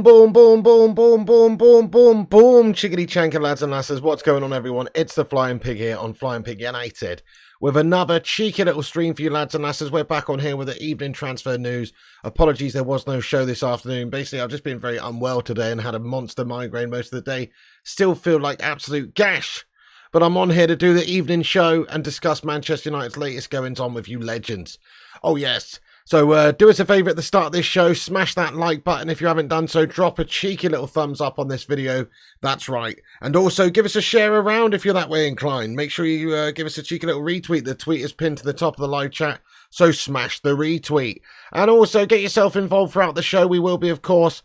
Boom, boom, boom, boom, boom, boom, boom, boom, boom. Chickadee chanker, lads and lasses. What's going on, everyone? It's the Flying Pig here on Flying Pig United with another cheeky little stream for you, lads and lasses. We're back on here with the evening transfer news. Apologies, there was no show this afternoon. Basically, I've just been very unwell today and had a monster migraine most of the day. Still feel like absolute gash. But I'm on here to do the evening show and discuss Manchester United's latest goings-on with you legends. Oh, yes. So do us a favour at the start of this show, smash that like button. If you haven't done so, drop a cheeky little thumbs up on this video. That's right. And also give us a share around if you're that way inclined. Make sure you give us a cheeky little retweet. The tweet is pinned to the top of the live chat, so smash the retweet. And also get yourself involved throughout the show. We will be, of course,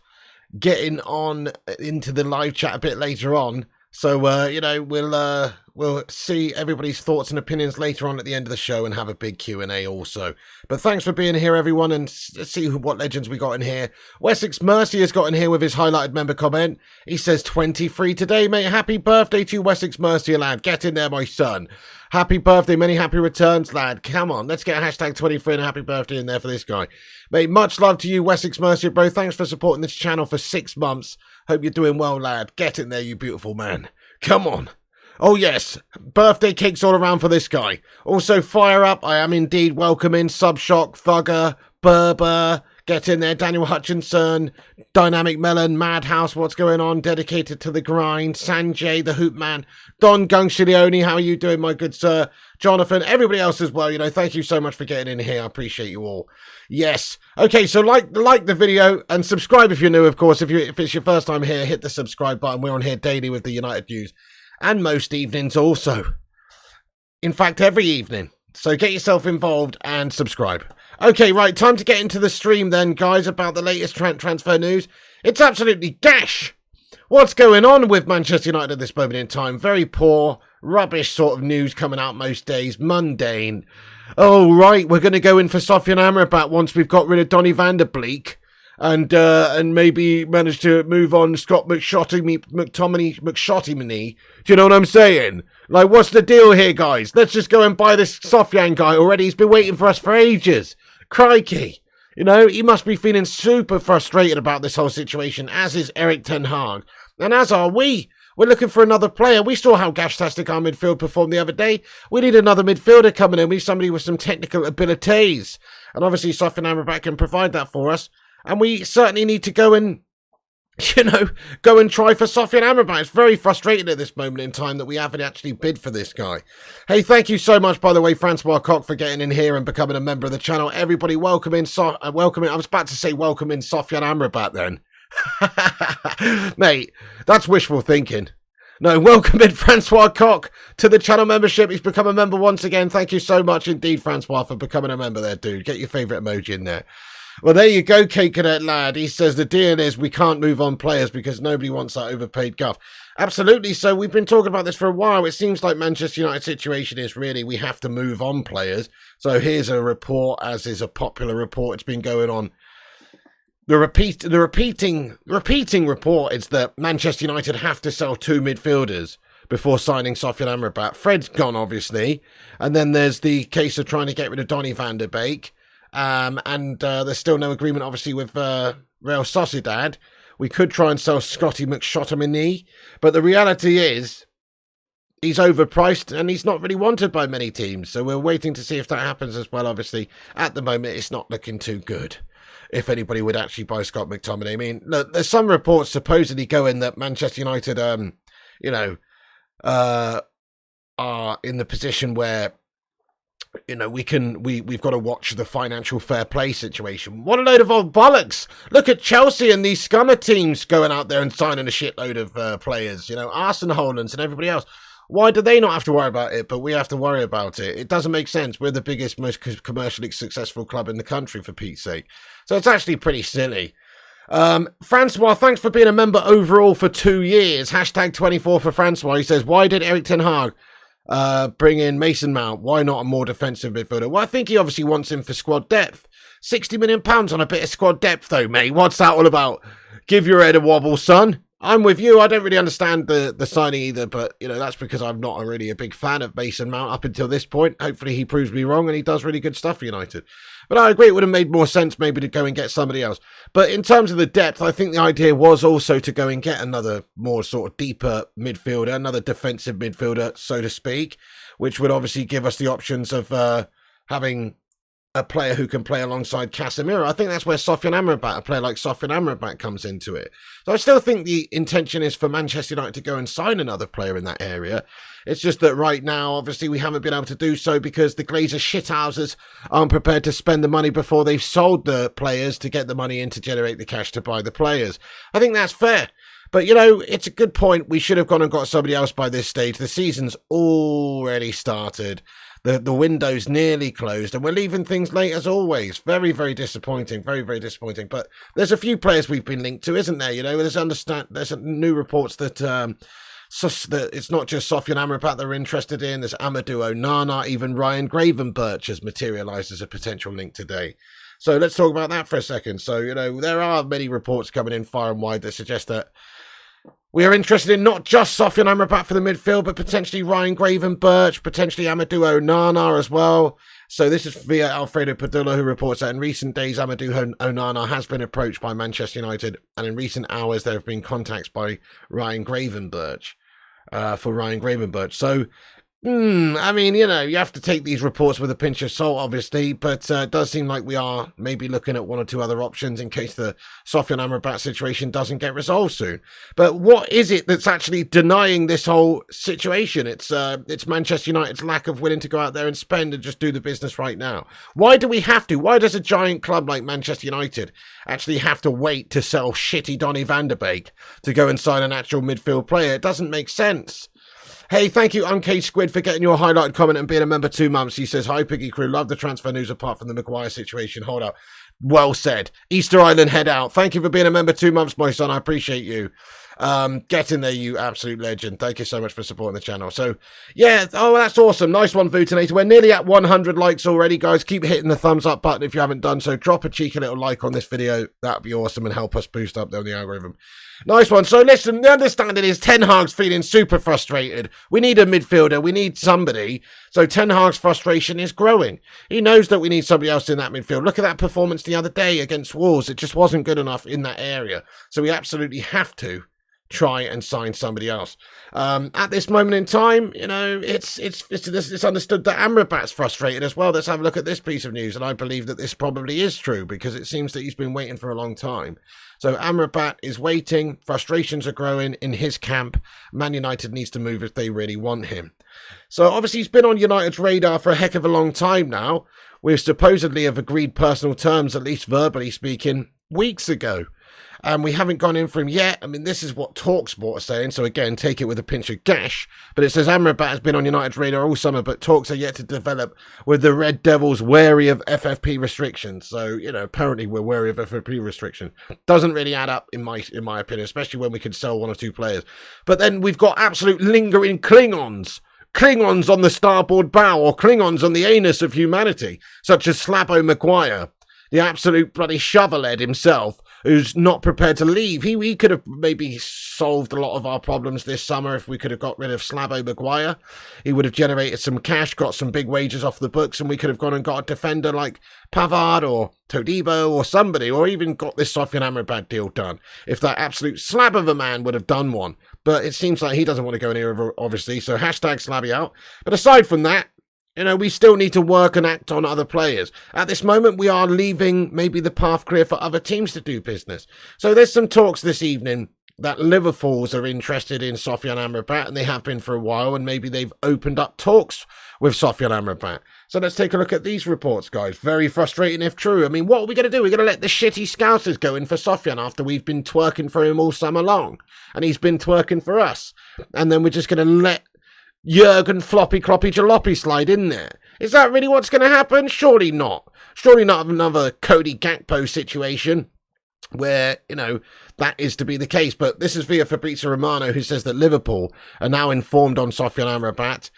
getting on into the live chat a bit later on. So, you know, we'll see everybody's thoughts and opinions later on at the end of the show and have a big Q&A also. But thanks for being here, everyone, and let's see what legends we got in here. Wessex Mercy has got in here with his highlighted member comment. He says, 23 today, mate. Happy birthday to you, Wessex Mercy, lad. Get in there, my son. Happy birthday. Many happy returns, lad. Come on, let's get a hashtag 23 and a happy birthday in there for this guy. Mate, much love to you, Wessex Mercy, bro. Thanks for supporting this channel for 6 months. Hope you're doing well, lad. Get in there, you beautiful man. Come on. Oh, yes. Birthday cakes all around for this guy. Also, fire up. I am indeed welcoming Subshock, Thugger, Berber. Get in there. Daniel Hutchinson, Dynamic Melon, Madhouse. What's going on? Dedicated to the grind. Sanjay, the Hoop Man. Don Gungshilioni. How are you doing, my good sir? Jonathan, everybody else as well. You know, thank you so much for getting in here. I appreciate you all. Yes. Okay, so like the video and subscribe if you're new, of course. If it's your first time here, hit the subscribe button. We're on here daily with the United news. And most evenings also. In fact, every evening. So get yourself involved and subscribe. Okay, right, time to get into the stream then, guys, about the latest transfer news. It's absolutely gash. What's going on with Manchester United at this moment in time? Very poor, rubbish sort of news coming out most days. Mundane. Oh, right, we're going to go in for Sofyan Amrabat once we've got rid of Donny van der Beek. And maybe manage to move on Scott McShotty. Do you know what I'm saying? Like, what's the deal here, guys? Let's just go and buy this Sofyan guy already. He's been waiting for us for ages. Crikey. You know, he must be feeling super frustrated about this whole situation, as is Erik ten Hag. And as are we. We're looking for another player. We saw how gash-tastic our midfield performed the other day. We need another midfielder coming in. We need somebody with some technical abilities. And obviously, Sofyan Amrabat can provide that for us. And we certainly need to go and, you know, go and try for Sofyan Amrabat. It's very frustrating at this moment in time that we haven't actually bid for this guy. Hey, thank you so much, by the way, Francois Coq, for getting in here and becoming a member of the channel. Everybody welcome in, I was about to say welcome in Sofyan Amrabat then. Mate, that's wishful thinking. No, welcome in Francois Coq to the channel membership. He's become a member once again. Thank you so much indeed, Francois, for becoming a member there, dude. Get your favourite emoji in there. Well, there you go, Cake Cadet Lad. He says the deal is we can't move on players because nobody wants that overpaid guff. Absolutely. So we've been talking about this for a while. It seems like Manchester United's situation is really we have to move on players. So here's a report, as is a popular report. It's been going on. The repeating report is that Manchester United have to sell 2 midfielders before signing Sofyan Amrabat. Fred's gone, obviously. And then there's the case of trying to get rid of Donny van der Beek. And there's still no agreement, obviously, with Real Sociedad. We could try and sell Scotty McShotty, but the reality is he's overpriced and he's not really wanted by many teams. So we're waiting to see if that happens as well. Obviously, at the moment, it's not looking too good. If anybody would actually buy Scott McTominay. I mean, look, there's some reports supposedly going that Manchester United, you know, are in the position where, you know, we've got to watch the financial fair play situation. What a load of old bollocks. Look at Chelsea and these scummer teams going out there and signing a shitload of players, you know, Arsenal, Hollands and everybody else. Why do they not have to worry about it, but we have to worry about it? It doesn't make sense. We're the biggest, most commercially successful club in the country, for Pete's sake. So it's actually pretty silly. Francois, thanks for being a member overall for 2 years. Hashtag 24 for Francois. He says, why did Erik ten Hag bring in Mason Mount? Why not a more defensive midfielder? Well, I think he obviously wants him for squad depth. £60 million on a bit of squad depth, though, mate. What's that all about? Give your head a wobble, son. I'm with you. I don't really understand the signing either, but, you know, that's because I'm not really a big fan of Mason Mount up until this point. Hopefully he proves me wrong and he does really good stuff for United. But I agree, it would have made more sense maybe to go and get somebody else. But in terms of the depth, I think the idea was also to go and get another more sort of deeper midfielder, another defensive midfielder, so to speak, which would obviously give us the options of having a player who can play alongside Casemiro. I think that's where Sofyan Amrabat, a player like Sofyan Amrabat, comes into it. So I still think the intention is for Manchester United to go and sign another player in that area. It's just that right now, obviously, we haven't been able to do so because the Glazer shithouses aren't prepared to spend the money before they've sold the players to get the money in to generate the cash to buy the players. I think that's fair. But, you know, it's a good point. We should have gone and got somebody else by this stage. The season's already started. The window's nearly closed, and we're leaving things late as always. Very, very disappointing. Very, very disappointing. But there's a few players we've been linked to, isn't there? You know, there's new reports that that it's not just Sofyan Amrabat they're interested in. There's Amadou Onana, even Ryan Gravenberch has materialised as a potential link today. So let's talk about that for a second. So, you know, there are many reports coming in far and wide that suggest that we are interested in not just Sofyan Amrabat for the midfield, but potentially Ryan Gravenberch, potentially Amadou Onana as well. So this is via Alfredo Padula, who reports that in recent days, Amadou Onana has been approached by Manchester United, and in recent hours, there have been contacts by Ryan Gravenberch, for Ryan Gravenberch. So, I mean, you know, you have to take these reports with a pinch of salt, obviously, but it does seem like we are maybe looking at one or two other options in case the Sofyan Amrabat situation doesn't get resolved soon. But what is it that's actually denying this whole situation? It's Manchester United's lack of willing to go out there and spend and just do the business right now. Why do we have to? Why does a giant club like Manchester United actually have to wait to sell shitty Donny van der Beek to go and sign an actual midfield player? It doesn't make sense. Hey, thank you, Uncaged Squid, for getting your highlighted comment and being a member 2 months. He says, hi, Piggy Crew. Love the transfer news apart from the Maguire situation. Hold up. Well said. Easter Island, head out. Thank you for being a member 2 months, my son. I appreciate you. Get in there, you absolute legend. Thank you so much for supporting the channel. So, yeah. Oh, that's awesome. Nice one, Vutinator. We're nearly at 100 likes already, guys. Keep hitting the thumbs up button if you haven't done so. Drop a cheeky little like on this video. That'd be awesome and help us boost up there on the algorithm. Nice one. So listen, the understanding is Ten Hag's feeling super frustrated. We need a midfielder. We need somebody. So Ten Hag's frustration is growing. He knows that we need somebody else in that midfield. Look at that performance the other day against Wolves. It just wasn't good enough in that area. So we absolutely have to try and sign somebody else. At this moment in time, you know, it's understood that Amrabat's frustrated as well. Let's have a look at this piece of news, and I believe that this probably is true because it seems that he's been waiting for a long time. So Amrabat is waiting. Frustrations are growing in his camp. Man United needs to move if they really want him. So obviously he's been on United's radar for a heck of a long time now. We supposedly have agreed personal terms, at least verbally speaking, weeks ago. And we haven't gone in for him yet. I mean, this is what TalkSport are saying. So again, take it with a pinch of gash. But it says Amrabat has been on United's radar all summer, but talks are yet to develop with the Red Devils wary of FFP restrictions. So, you know, apparently we're wary of FFP restriction. Doesn't really add up in my opinion, especially when we could sell 1 or 2 players. But then we've got absolute lingering Klingons. Klingons on the starboard bow, or Klingons on the anus of humanity, such as Slabo Maguire, the absolute bloody shovelhead himself, who's not prepared to leave. He could have maybe solved a lot of our problems this summer if we could have got rid of Slabo Maguire. He would have generated some cash, got some big wages off the books, and we could have gone and got a defender like Pavard or Todibo or somebody, or even got this Sofyan Amrabat deal done, if that absolute slab of a man would have done one. But it seems like he doesn't want to go anywhere, obviously, so hashtag Slabby out. But aside from that, you know, we still need to work and act on other players. At this moment, we are leaving maybe the path clear for other teams to do business. So there's some talks this evening that Liverpool's are interested in Sofyan Amrabat, and they have been for a while, and maybe they've opened up talks with Sofyan Amrabat. So let's take a look at these reports, guys. Very frustrating if true. I mean, what are we going to do? We're going to let the shitty Scousers go in for Sofyan after we've been twerking for him all summer long, and he's been twerking for us. And then we're just going to let Jurgen Floppy Cloppy Jalopy slide in there. Is that really what's going to happen? Surely not. Surely not another Cody Gakpo situation where, you know, that is to be the case. But this is via Fabrizio Romano, who says that Liverpool are now informed on Sofyan Amrabat.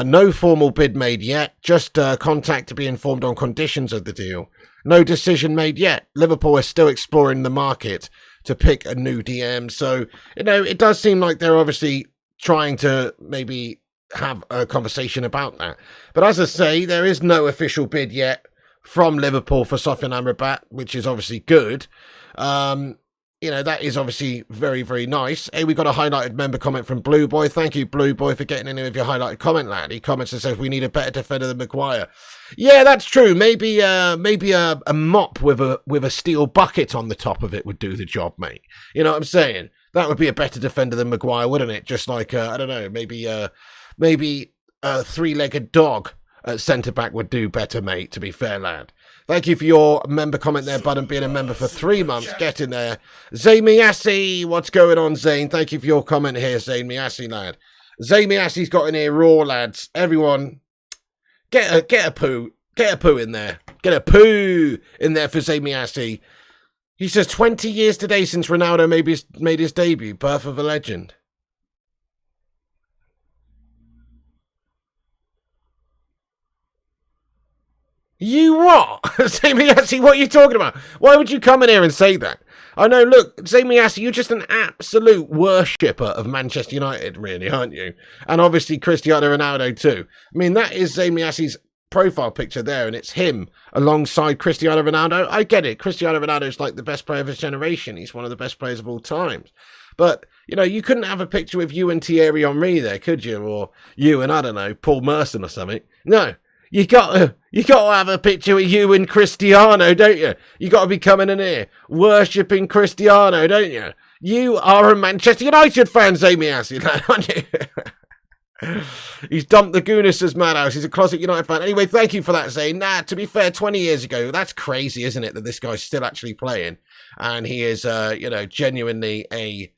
No formal bid made yet, just contact to be informed on conditions of the deal. No decision made yet. Liverpool are still exploring the market to pick a new DM. So, you know, it does seem like they're obviously trying to maybe have a conversation about that. But as I say, there is no official bid yet from Liverpool for Sofyan Amrabat, which is obviously good. That is obviously very, very nice. Hey, we got a highlighted member comment from Blue Boy. Thank you, Blue Boy, for getting in here with your highlighted comment, lad. He comments and says we need a better defender than Maguire. Yeah, that's true. Maybe a mop with a steel bucket on the top of it would do the job, mate. You know what I'm saying? That would be a better defender than Maguire, wouldn't it? Just like I don't know, maybe a three-legged dog at centre back would do better, mate. To be fair, lad. Thank you for your member comment there, bud, and being a member for 3 months. Get in there. Zayn Miassi, what's going on, Zayn? Thank you for your comment here, Zayn Miassi, lad. Zayn Miassi's got in here raw, lads. Everyone, get a poo in there. Get a poo in there for Zayn Miassi. He says 20 years today since Ronaldo made his debut. Birth of a legend. You what? Zayn Miassi, what are you talking about? Why would you come in here and say that? I know, look, Zayn Miassi, you're just an absolute worshipper of Manchester United, really, aren't you? And obviously Cristiano Ronaldo too. I mean, that is Zayn Miassi's profile picture there, and it's him alongside Cristiano Ronaldo. I get it. Cristiano Ronaldo is like the best player of his generation. He's one of the best players of all times. But, you couldn't have a picture with you and Thierry Henry there, could you? Or you and, I don't know, Paul Merson or something. No. You got to have a picture of you and Cristiano, don't you? You got to be coming in here worshipping Cristiano, don't you? You are a Manchester United fan, Zayn Miassi, aren't you? He's dumped the Goonis's madhouse. He's a closet United fan. Anyway, thank you for that, Zayn. Nah, to be fair, 20 years ago, that's crazy, isn't it, that this guy's still actually playing, and he is, genuinely a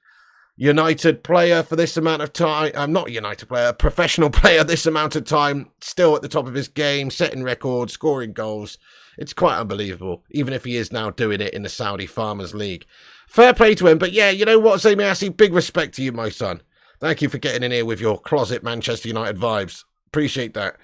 United player for this amount of time. I'm not a United player, a professional player this amount of time, still at the top of his game, setting records, scoring goals. It's quite unbelievable, even if he is now doing it in the Saudi Farmers League. Fair play to him, but yeah, you know what, Zayn Miassi, big respect to you, my son. Thank you for getting in here with your closet Manchester United vibes. Appreciate that.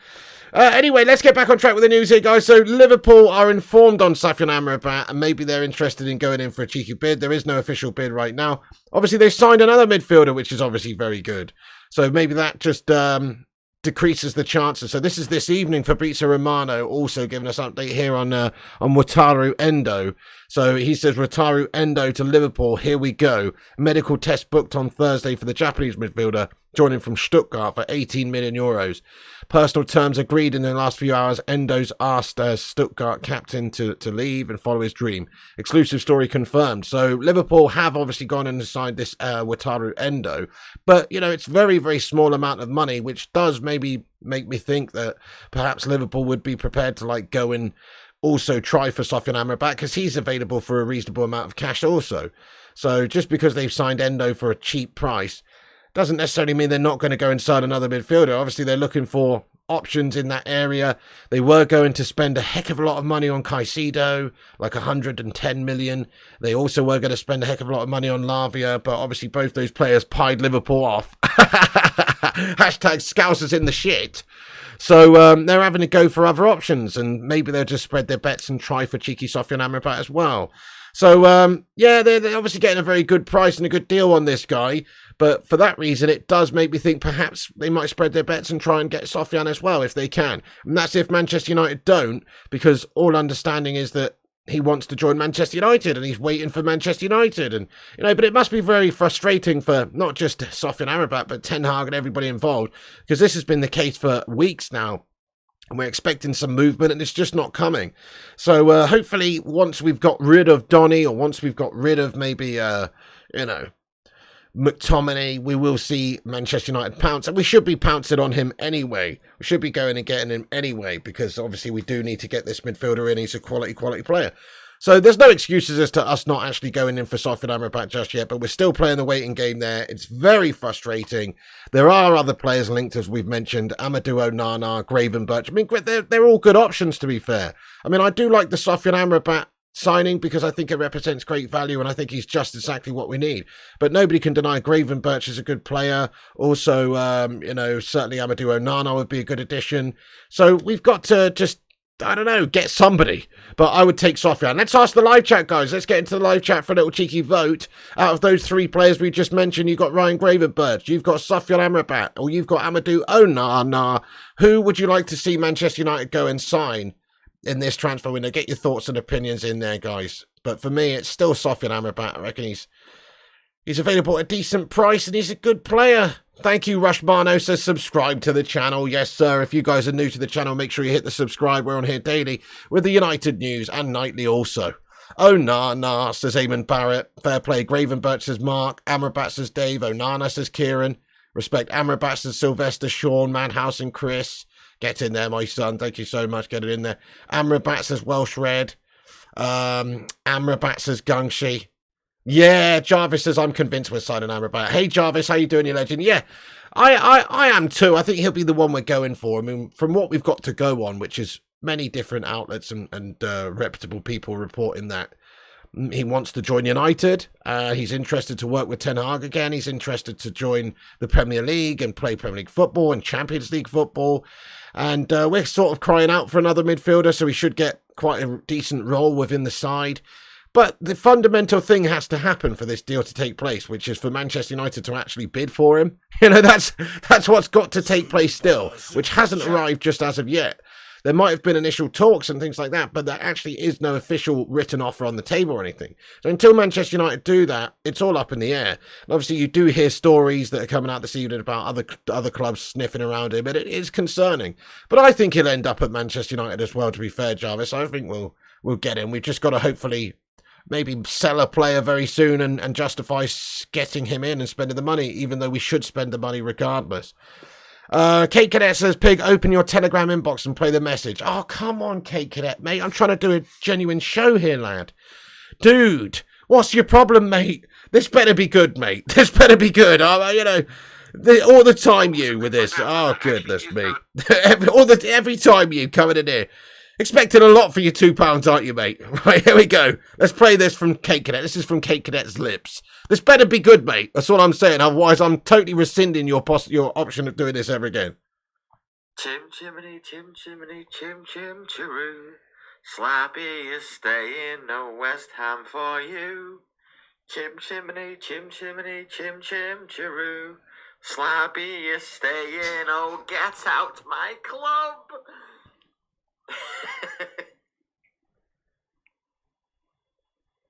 Anyway, let's get back on track with the news here, guys. So Liverpool are informed on Sofyan Amrabat, and maybe they're interested in going in for a cheeky bid. There is no official bid right now. Obviously, they've signed another midfielder, which is obviously very good. So maybe that just decreases the chances. So this is this evening. Fabrizio Romano also giving us an update here on Wataru Endo. So he says Wataru Endo to Liverpool. Here we go. Medical test booked on Thursday for the Japanese midfielder, joining from Stuttgart for 18 million euros. Personal terms agreed in the last few hours. Endo's asked Stuttgart captain to leave and follow his dream. Exclusive story confirmed. So Liverpool have obviously gone and signed this Wataru Endo. But, it's very, very small amount of money, which does maybe make me think that perhaps Liverpool would be prepared to go and also try for Sofyan Amrabat, because he's available for a reasonable amount of cash also. So just because they've signed Endo for a cheap price doesn't necessarily mean they're not going to go and sign another midfielder. Obviously, they're looking for options in that area. They were going to spend a heck of a lot of money on Caicedo, like 110 million. They also were going to spend a heck of a lot of money on Lavia, but obviously both those players pied Liverpool off. Hashtag Scousers in the shit. So they're having to go for other options, and maybe they'll just spread their bets and try for cheeky Sofyan Amrabat as well. So, yeah, they're obviously getting a very good price and a good deal on this guy. But for that reason, it does make me think perhaps they might spread their bets and try and get Sofyan as well, if they can. And that's if Manchester United don't, because all understanding is that he wants to join Manchester United and he's waiting for Manchester United. And, but it must be very frustrating for not just Sofyan Amrabat, but Ten Hag and everybody involved, because this has been the case for weeks now. And we're expecting some movement, and it's just not coming. So hopefully, once we've got rid of Donny, or once we've got rid of maybe, McTominay, we will see Manchester United pounce. And we should be pouncing on him anyway. We should be going and getting him anyway, because obviously we do need to get this midfielder in. He's a quality player. So there's no excuses as to us not actually going in for Sofyan Amrabat just yet, but we're still playing the waiting game there. It's very frustrating. There are other players linked, as we've mentioned, Amadou Onana, Gravenberch. I mean, they're all good options, to be fair. I mean, I do like the Sofyan Amrabat signing because I think it represents great value, and I think he's just exactly what we need. But nobody can deny Gravenberch is a good player. Also, certainly Amadou Onana would be a good addition. So we've got to just, I don't know, get somebody. But I would take Sofyan. Let's ask the live chat, guys. Let's get into the live chat for a little cheeky vote. Out of those three players we just mentioned, you've got Ryan Gravenberch, you've got Sofyan Amrabat, or you've got Amadou Onana. Who would you like to see Manchester United go and sign in this transfer window. Get your thoughts and opinions in there, guys. But for me, it's still Sofyan Amrabat. I reckon he's available at a decent price and he's a good player. Thank you, Rushmano says subscribe to the channel. Yes, sir. If you guys are new to the channel, make sure you hit the subscribe. We're on here daily with the United news and nightly also. Oh, nah, says Eamon Barrett. Fair play. Gravenberch says Mark. Amrabat says Dave. Onana says Kieran. Respect. Amrabat says Sylvester, Sean, Manhouse and Chris. Get in there, my son. Thank you so much. Get it in there. Amrabat says Welsh Red. Amrabat says Gungshi. Yeah, Jarvis says I'm convinced we're signing Amrabat. Hey, Jarvis, how you doing, you legend? Yeah, I am too. I think he'll be the one we're going for. I mean, from what we've got to go on, which is many different outlets and reputable people reporting that he wants to join United. He's interested to work with Ten Hag again. He's interested to join the Premier League and play Premier League football and Champions League football. And we're sort of crying out for another midfielder, so he should get quite a decent role within the side. But the fundamental thing has to happen for this deal to take place, which is for Manchester United to actually bid for him. You know, that's what's got to take place still, which hasn't arrived just as of yet. There might have been initial talks and things like that, but there actually is no official written offer on the table or anything. So until Manchester United do that, it's all up in the air. And obviously, you do hear stories that are coming out this evening about other clubs sniffing around him, but it is concerning. But I think he'll end up at Manchester United as well, to be fair, Jarvis. I think we'll get him. We've just got to hopefully maybe sell a player very soon and justify getting him in and spending the money, even though we should spend the money regardless. Kate Cadet says, Pig, open your Telegram inbox and play the message. Oh, come on, Kate Cadet, mate. I'm trying to do a genuine show here, lad. Dude, what's your problem, mate? This better be good, mate. This better be good. You know, all the time you with this. Oh, goodness me. Every time you coming in here. Expecting a lot for your £2, aren't you, mate? Right, here we go. Let's play this from Kate Cadet. This is from Kate Cadet's lips. This better be good, mate. That's all I'm saying. Otherwise, I'm totally rescinding your option of doing this ever again. Chim chimney, chim chimney, chim chim chiroo. Slappy is staying, no West Ham for you. Chim chimney, chim chimney, chim chim chiroo. Slappy is staying, oh get out my club.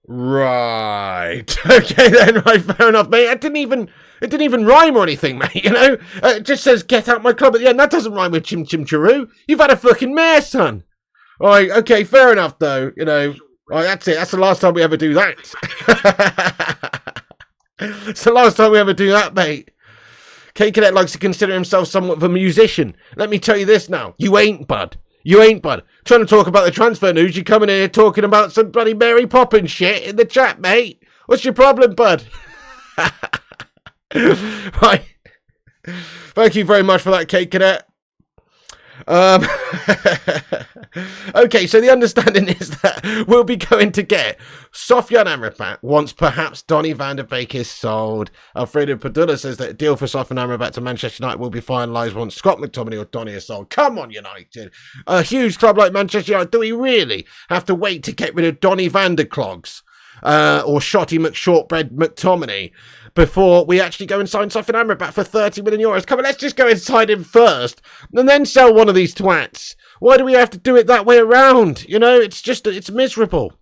Right. Okay then, right, fair enough, mate. It didn't even rhyme or anything, mate, you know? It just says get out my club at the end. That doesn't rhyme with chim chim chiroo. You've had a fucking mare, son. Alright, okay, fair enough though, you know. Alright, that's it. That's the last time we ever do that. It's the last time we ever do that, mate. K Cadet likes to consider himself somewhat of a musician. Let me tell you this now. You ain't, bud. You ain't, bud. Trying to talk about the transfer news, you coming in here talking about some bloody Mary Poppins shit in the chat, mate. What's your problem, bud? Right. Thank you very much for that, Kate Cadet. Okay, so the understanding is that we'll be going to get Sofyan Amrabat once perhaps Donny van de Beek is sold. Alfredo Padula says that a deal for Sofyan Amrabat to Manchester United will be finalised once Scott McTominay or Donny is sold. Come on, United. A huge club like Manchester United, do we really have to wait to get rid of Donny van der Clogs or Shotty McShortbread McTominay before we actually go and sign Sofyan Amrabat for 30 million euros? Come on, let's just go and sign him first and then sell one of these twats. Why do we have to do it that way around? You know, it's miserable.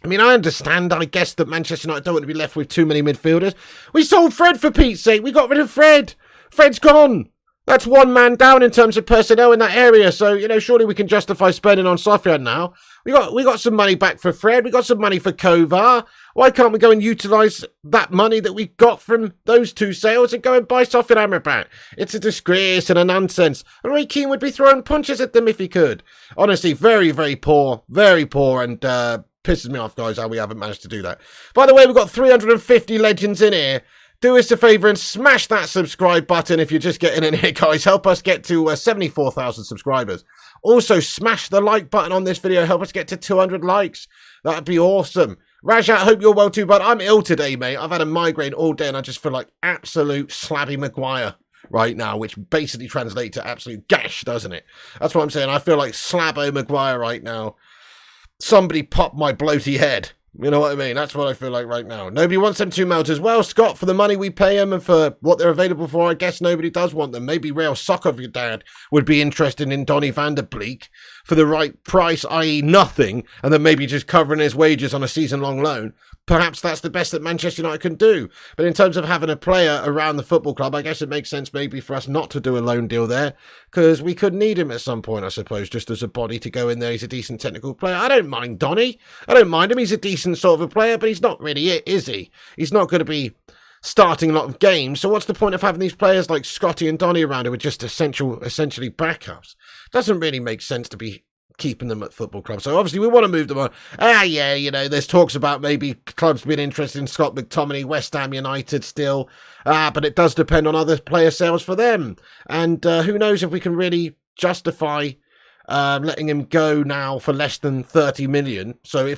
I mean, I understand, I guess, that Manchester United don't want to be left with too many midfielders. We sold Fred, for Pete's sake. We got rid of Fred. Fred's gone. That's one man down in terms of personnel in that area. So, you know, surely we can justify spending on Sofyan now. We got some money back for Fred. We got some money for Kovar. Why can't we go and utilise that money that we got from those two sales and go and buy Sofyan Amrabat? It's a disgrace and a nonsense. And Roy Keane would be throwing punches at them if he could. Honestly, very, very poor, and pisses me off, guys, how we haven't managed to do that. By the way, we've got 350 legends in here. Do us a favour and smash that subscribe button if you're just getting in here, guys. Help us get to 74,000 subscribers. Also, smash the like button on this video. Help us get to 200 likes. That'd be awesome. Rajat, hope you're well too, bud. I'm ill today, mate. I've had a migraine all day and I just feel like absolute Slabby Maguire right now, which basically translates to absolute gash, doesn't it? That's what I'm saying. I feel like Slabbo Maguire right now. Somebody pop my bloaty head. You know what I mean? That's what I feel like right now. Nobody wants them 2 mils as well, Scott, for the money we pay them and for what they're available for. I guess nobody does want them. Maybe Real Soccer for your dad would be interested in Donny van der Bleek for the right price, i.e. nothing, and then maybe just covering his wages on a season-long loan. Perhaps that's the best that Manchester United can do. But in terms of having a player around the football club, I guess it makes sense maybe for us not to do a loan deal there, because we could need him at some point, I suppose, just as a body to go in there. He's a decent technical player. I don't mind Donny. I don't mind him. He's a decent sort of a player, but he's not really it, is he? He's not going to be starting a lot of games. So what's the point of having these players like Scotty and Donny around who are just essentially backups? Doesn't really make sense to be keeping them at football clubs. So obviously we want to move them on. Yeah, you know, there's talks about maybe clubs being interested in Scott McTominay, West Ham United still. But it does depend on other player sales for them. And who knows if we can really justify letting him go now for less than 30 million. So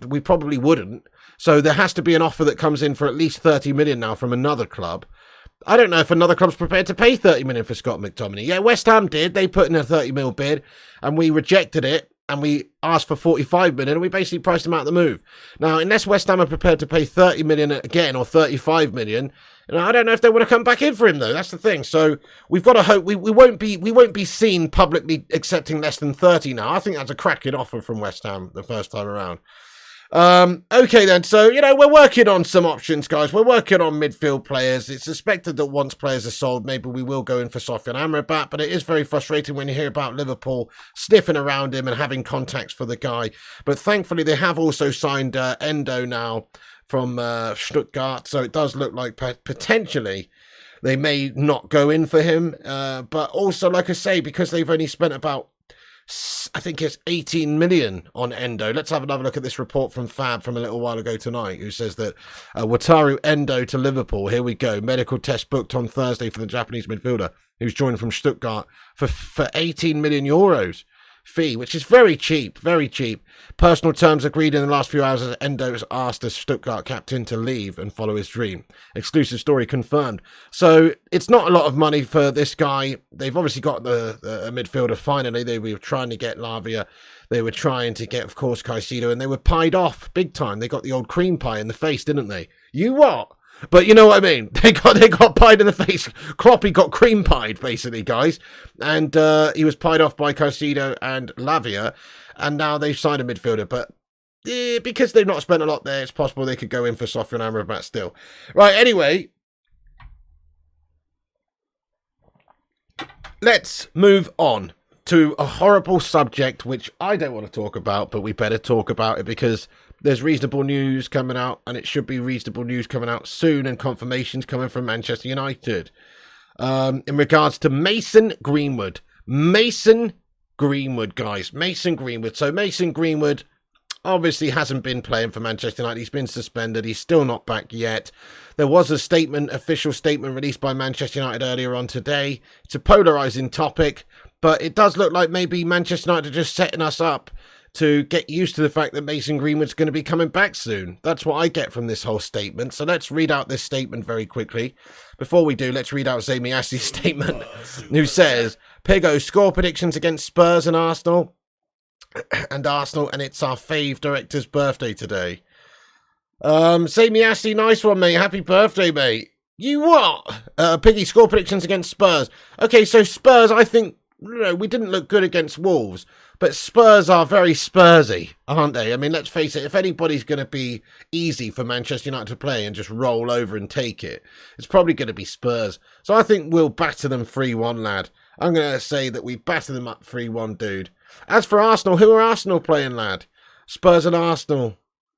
we probably wouldn't. So there has to be an offer that comes in for at least 30 million now from another club. I don't know if another club's prepared to pay 30 million for Scott McTominay. Yeah, West Ham did. They put in a 30 mil bid and we rejected it and we asked for 45 million and we basically priced him out of the move. Now, unless West Ham are prepared to pay 30 million again or 35 million, you know, I don't know if they want to come back in for him though. That's the thing. So we've got to hope we won't be seen publicly accepting less than 30 now. I think that's a cracking offer from West Ham the first time around. Okay then, so, you know, we're working on some options, guys. We're working on midfield players. It's suspected that once players are sold, maybe we will go in for Sofian Amrabat, but it is very frustrating when you hear about Liverpool sniffing around him and having contacts for the guy. But thankfully, they have also signed Endo now from Stuttgart, so it does look like potentially they may not go in for him. But also, like I say, because they've only spent about, I think it's 18 million on Endo. Let's have another look at this report from Fab from a little while ago tonight, who says that Wataru Endo to Liverpool. Here we go. Medical test booked on Thursday for the Japanese midfielder, who's joined from Stuttgart for 18 million euros fee, which is very cheap, very cheap. Personal terms agreed in the last few hours as Endo has asked the Stuttgart captain to leave and follow his dream. Exclusive story confirmed. So it's not a lot of money for this guy. They've obviously got the midfielder finally. They were trying to get Lavia. They were trying to get, of course, Caicedo, and they were pied off big time. They got the old cream pie in the face, didn't they? You what? But you know what I mean. They got pied in the face. Kloppy got cream pied, basically, guys. And he was pied off by Caicedo and Lavia. And now they've signed a midfielder. But because they've not spent a lot there, it's possible they could go in for Sofian Amrabat still. Right, anyway. Let's move on to a horrible subject, which I don't want to talk about, but we better talk about it because there's reasonable news coming out, and it should be reasonable news coming out soon, and confirmations coming from Manchester United. In regards to Mason Greenwood. Mason Greenwood, guys. Mason Greenwood. So Mason Greenwood obviously hasn't been playing for Manchester United. He's been suspended. He's still not back yet. There was a statement, official statement released by Manchester United earlier on today. It's a polarising topic, but it does look like maybe Manchester United are just setting us up to get used to the fact that Mason Greenwood's going to be coming back soon. That's what I get from this whole statement. So let's read out this statement very quickly. Before we do, let's read out Zami Assi's statement, who says, Pigo, score predictions against Spurs and Arsenal. And it's our fave director's birthday today. Zami Assi, nice one, mate. Happy birthday, mate. You what? Piggy, score predictions against Spurs. Okay, so Spurs, I think, we didn't look good against Wolves, but Spurs are very Spursy, aren't they? I mean, let's face it, if anybody's going to be easy for Manchester United to play and just roll over and take it, it's probably going to be Spurs. So I think we'll batter them 3-1, lad. I'm going to say that we batter them up 3-1, dude. As for Arsenal, who are Arsenal playing, lad? Spurs and Arsenal.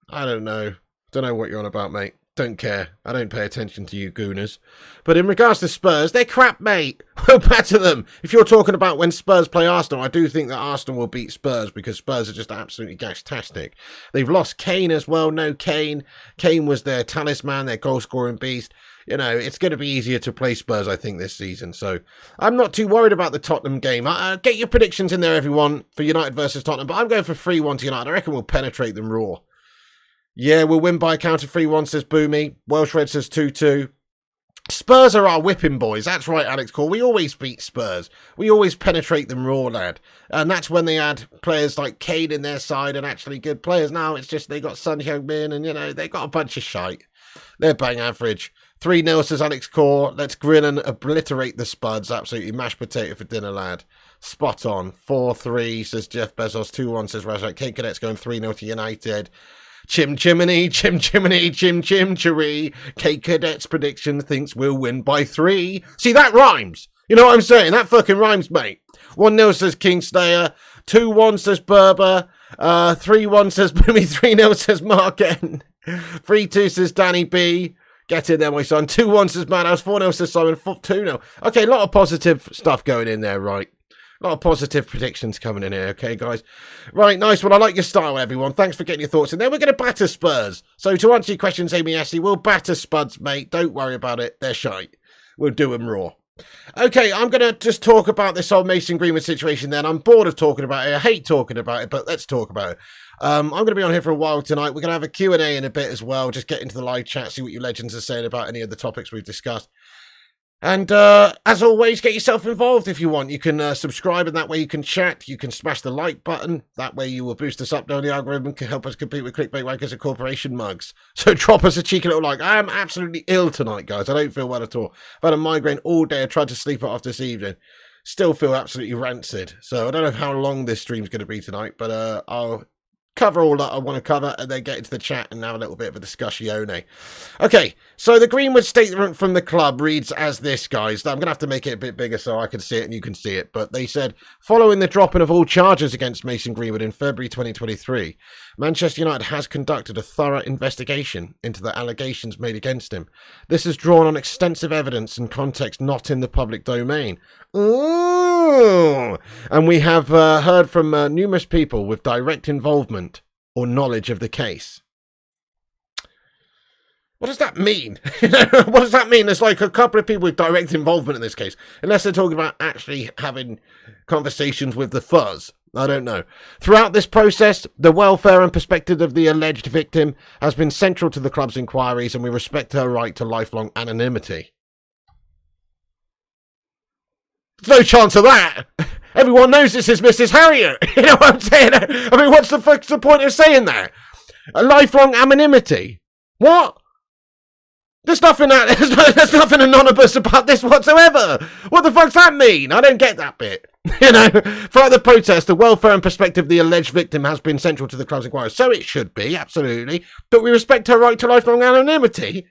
I don't know. Don't know what you're on about, mate. Don't care. I don't pay attention to you gooners. But in regards to Spurs, they're crap, mate. We'll batter them. If you're talking about when Spurs play Arsenal, I do think that Arsenal will beat Spurs because Spurs are just absolutely gash-tastic. They've lost Kane as well. No Kane. Kane was their talisman, their goal-scoring beast. You know, it's going to be easier to play Spurs, I think, this season. So I'm not too worried about the Tottenham game. Get your predictions in there, everyone, for United versus Tottenham. But I'm going for 3-1 to United. I reckon we'll penetrate them raw. Yeah, we'll win by a count of 3-1, says Boomy. Welsh Red says 2-2. Spurs are our whipping boys. That's right, Alex Cole. We always beat Spurs. We always penetrate them raw, lad. And that's when they had players like Kane in their side and actually good players. Now it's just they got Son Heung-min and, you know, they got a bunch of shite. They're bang average. 3-0 says Alex Core. Let's grin and obliterate the Spuds. Absolutely mashed potato for dinner, lad. Spot on. 4-3 says Jeff Bezos. 2-1 says Rajat. K Cadets going 3-0 to United. Chim chimney, chim chimney, chim chim cheree. K Cadets prediction thinks we'll win by 3. See, that rhymes. You know what I'm saying? That fucking rhymes, mate. 1-0 says Kingslayer. 2-1 says Berber. 3-1 says Boomy. 3-0 says Mark N. 3-2 says Danny B. Get in there, my son. 2-1 says Madhouse. 4-0 says Simon. 2-0. Okay, a lot of positive stuff going in there, right? A lot of positive predictions coming in here, okay, guys? Right, nice one. I like your style, everyone. Thanks for getting your thoughts in there. We're going to batter Spurs. So to answer your questions, Amy Essie, we'll batter Spuds, mate. Don't worry about it. They're shite. We'll do them raw. Okay, I'm going to just talk about this whole Mason Greenwood situation then. I'm bored of talking about it. I hate talking about it, but let's talk about it. I'm going to be on here for a while tonight. We're going to have a Q&A in a bit as well. Just get into the live chat, see what you legends are saying about any of the topics we've discussed. And as always, get yourself involved if you want. You can subscribe, and that way you can chat. You can smash the like button. That way you will boost us up down the algorithm and can help us compete with clickbait wankers and corporation mugs. So drop us a cheeky little like. I am absolutely ill tonight, guys. I don't feel well at all. I've had a migraine all day. I tried to sleep it off this evening. Still feel absolutely rancid. So I don't know how long this stream's going to be tonight, but I'll cover all that I want to cover and then get into the chat and have a little bit of a discussione. Okay, so the Greenwood statement from the club reads as this, guys. I'm going to have to make it a bit bigger so I can see it and you can see it. But they said, following the dropping of all charges against Mason Greenwood in February 2023, Manchester United has conducted a thorough investigation into the allegations made against him. This is drawn on extensive evidence and context not in the public domain. Ooh. And we have heard from numerous people with direct involvement or knowledge of the case. What does that mean? What does that mean? There's like a couple of people with direct involvement in this case. Unless they're talking about actually having conversations with the fuzz. I don't know. Throughout this process, the welfare and perspective of the alleged victim has been central to the club's inquiries, and we respect her right to lifelong anonymity. There's no chance of that. Everyone knows this is Mrs. Harriet. You know what I'm saying? I mean, what's the point of saying that? A lifelong anonymity? What? There's nothing anonymous about this whatsoever. What the fuck's that mean? I don't get that bit. You know, throughout the protest, the welfare and perspective of the alleged victim has been central to the club's inquiry. So it should be, absolutely. But we respect her right to lifelong anonymity.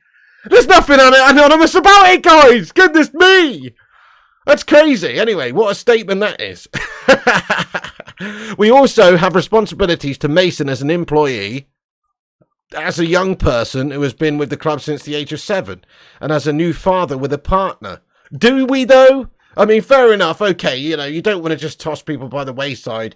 There's nothing anonymous about it, guys. Goodness me. That's crazy. Anyway, what a statement that is. We also have responsibilities to Mason as an employee, as a young person who has been with the club since the age of 7, and as a new father with a partner. Do we, though? I mean, fair enough. Okay, you know, you don't want to just toss people by the wayside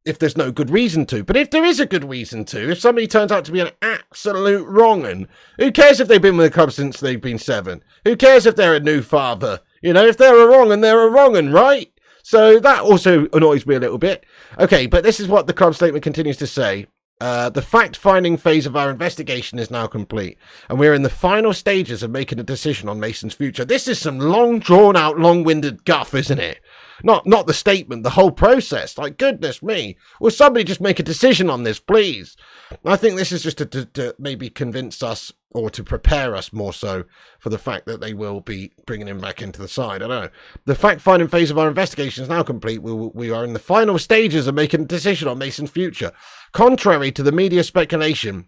if there's no good reason to. But if there is a good reason to, if somebody turns out to be an absolute wrong'un, who cares if they've been with the club since they've been 7? Who cares if they're a new father? You know, if they're a wrong'un, they're a wrong'un, right? So that also annoys me a little bit. Okay, but this is what the club statement continues to say. The fact-finding phase of our investigation is now complete, and we're in the final stages of making a decision on Mason's future. This is some long, drawn-out, long-winded guff, isn't it? Not the statement, the whole process. Like, goodness me. Will somebody just make a decision on this, please? I think this is just to maybe convince us, or to prepare us more so for the fact that they will be bringing him back into the side. I don't know. The fact-finding phase of our investigation is now complete. We are in the final stages of making a decision on Mason's future. Contrary to the media speculation,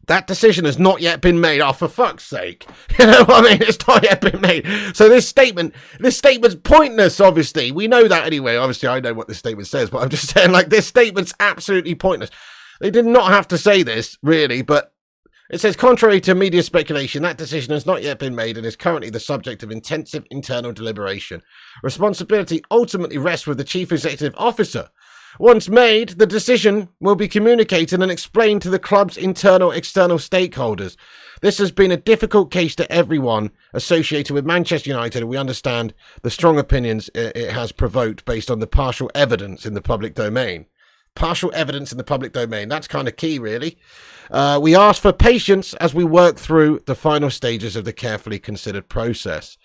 that decision has not yet been made. Oh, for fuck's sake. You know what I mean? It's not yet been made. So this statement's pointless, obviously. We know that anyway. Obviously, I know what this statement says, but I'm just saying, like, this statement's absolutely pointless. They did not have to say this, really, but it says, contrary to media speculation, that decision has not yet been made and is currently the subject of intensive internal deliberation. Responsibility ultimately rests with the Chief Executive Officer. Once made, the decision will be communicated and explained to the club's external stakeholders. This has been a difficult case to everyone associated with Manchester United, and we understand the strong opinions it has provoked based on the partial evidence in the public domain. partial evidence in the public domain. That's kind of key, really. We ask for patience as we work through the final stages of the carefully considered process.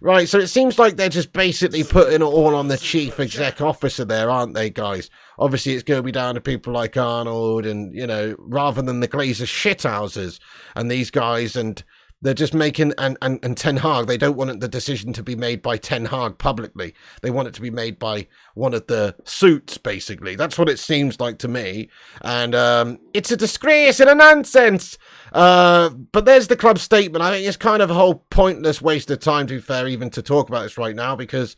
Right, so it seems like they're just basically putting it all on the chief exec officer there, aren't they, guys? Obviously, it's going to be down to people like Arnold and, you know, rather than the Glazer shithouses and these guys, and they're just making, and Ten Hag, they don't want the decision to be made by Ten Hag publicly. They want it to be made by one of the suits, basically. That's what it seems like to me. And it's a disgrace and a nonsense. But there's the club statement. I think it's kind of a whole pointless waste of time, to be fair, even to talk about this right now, because,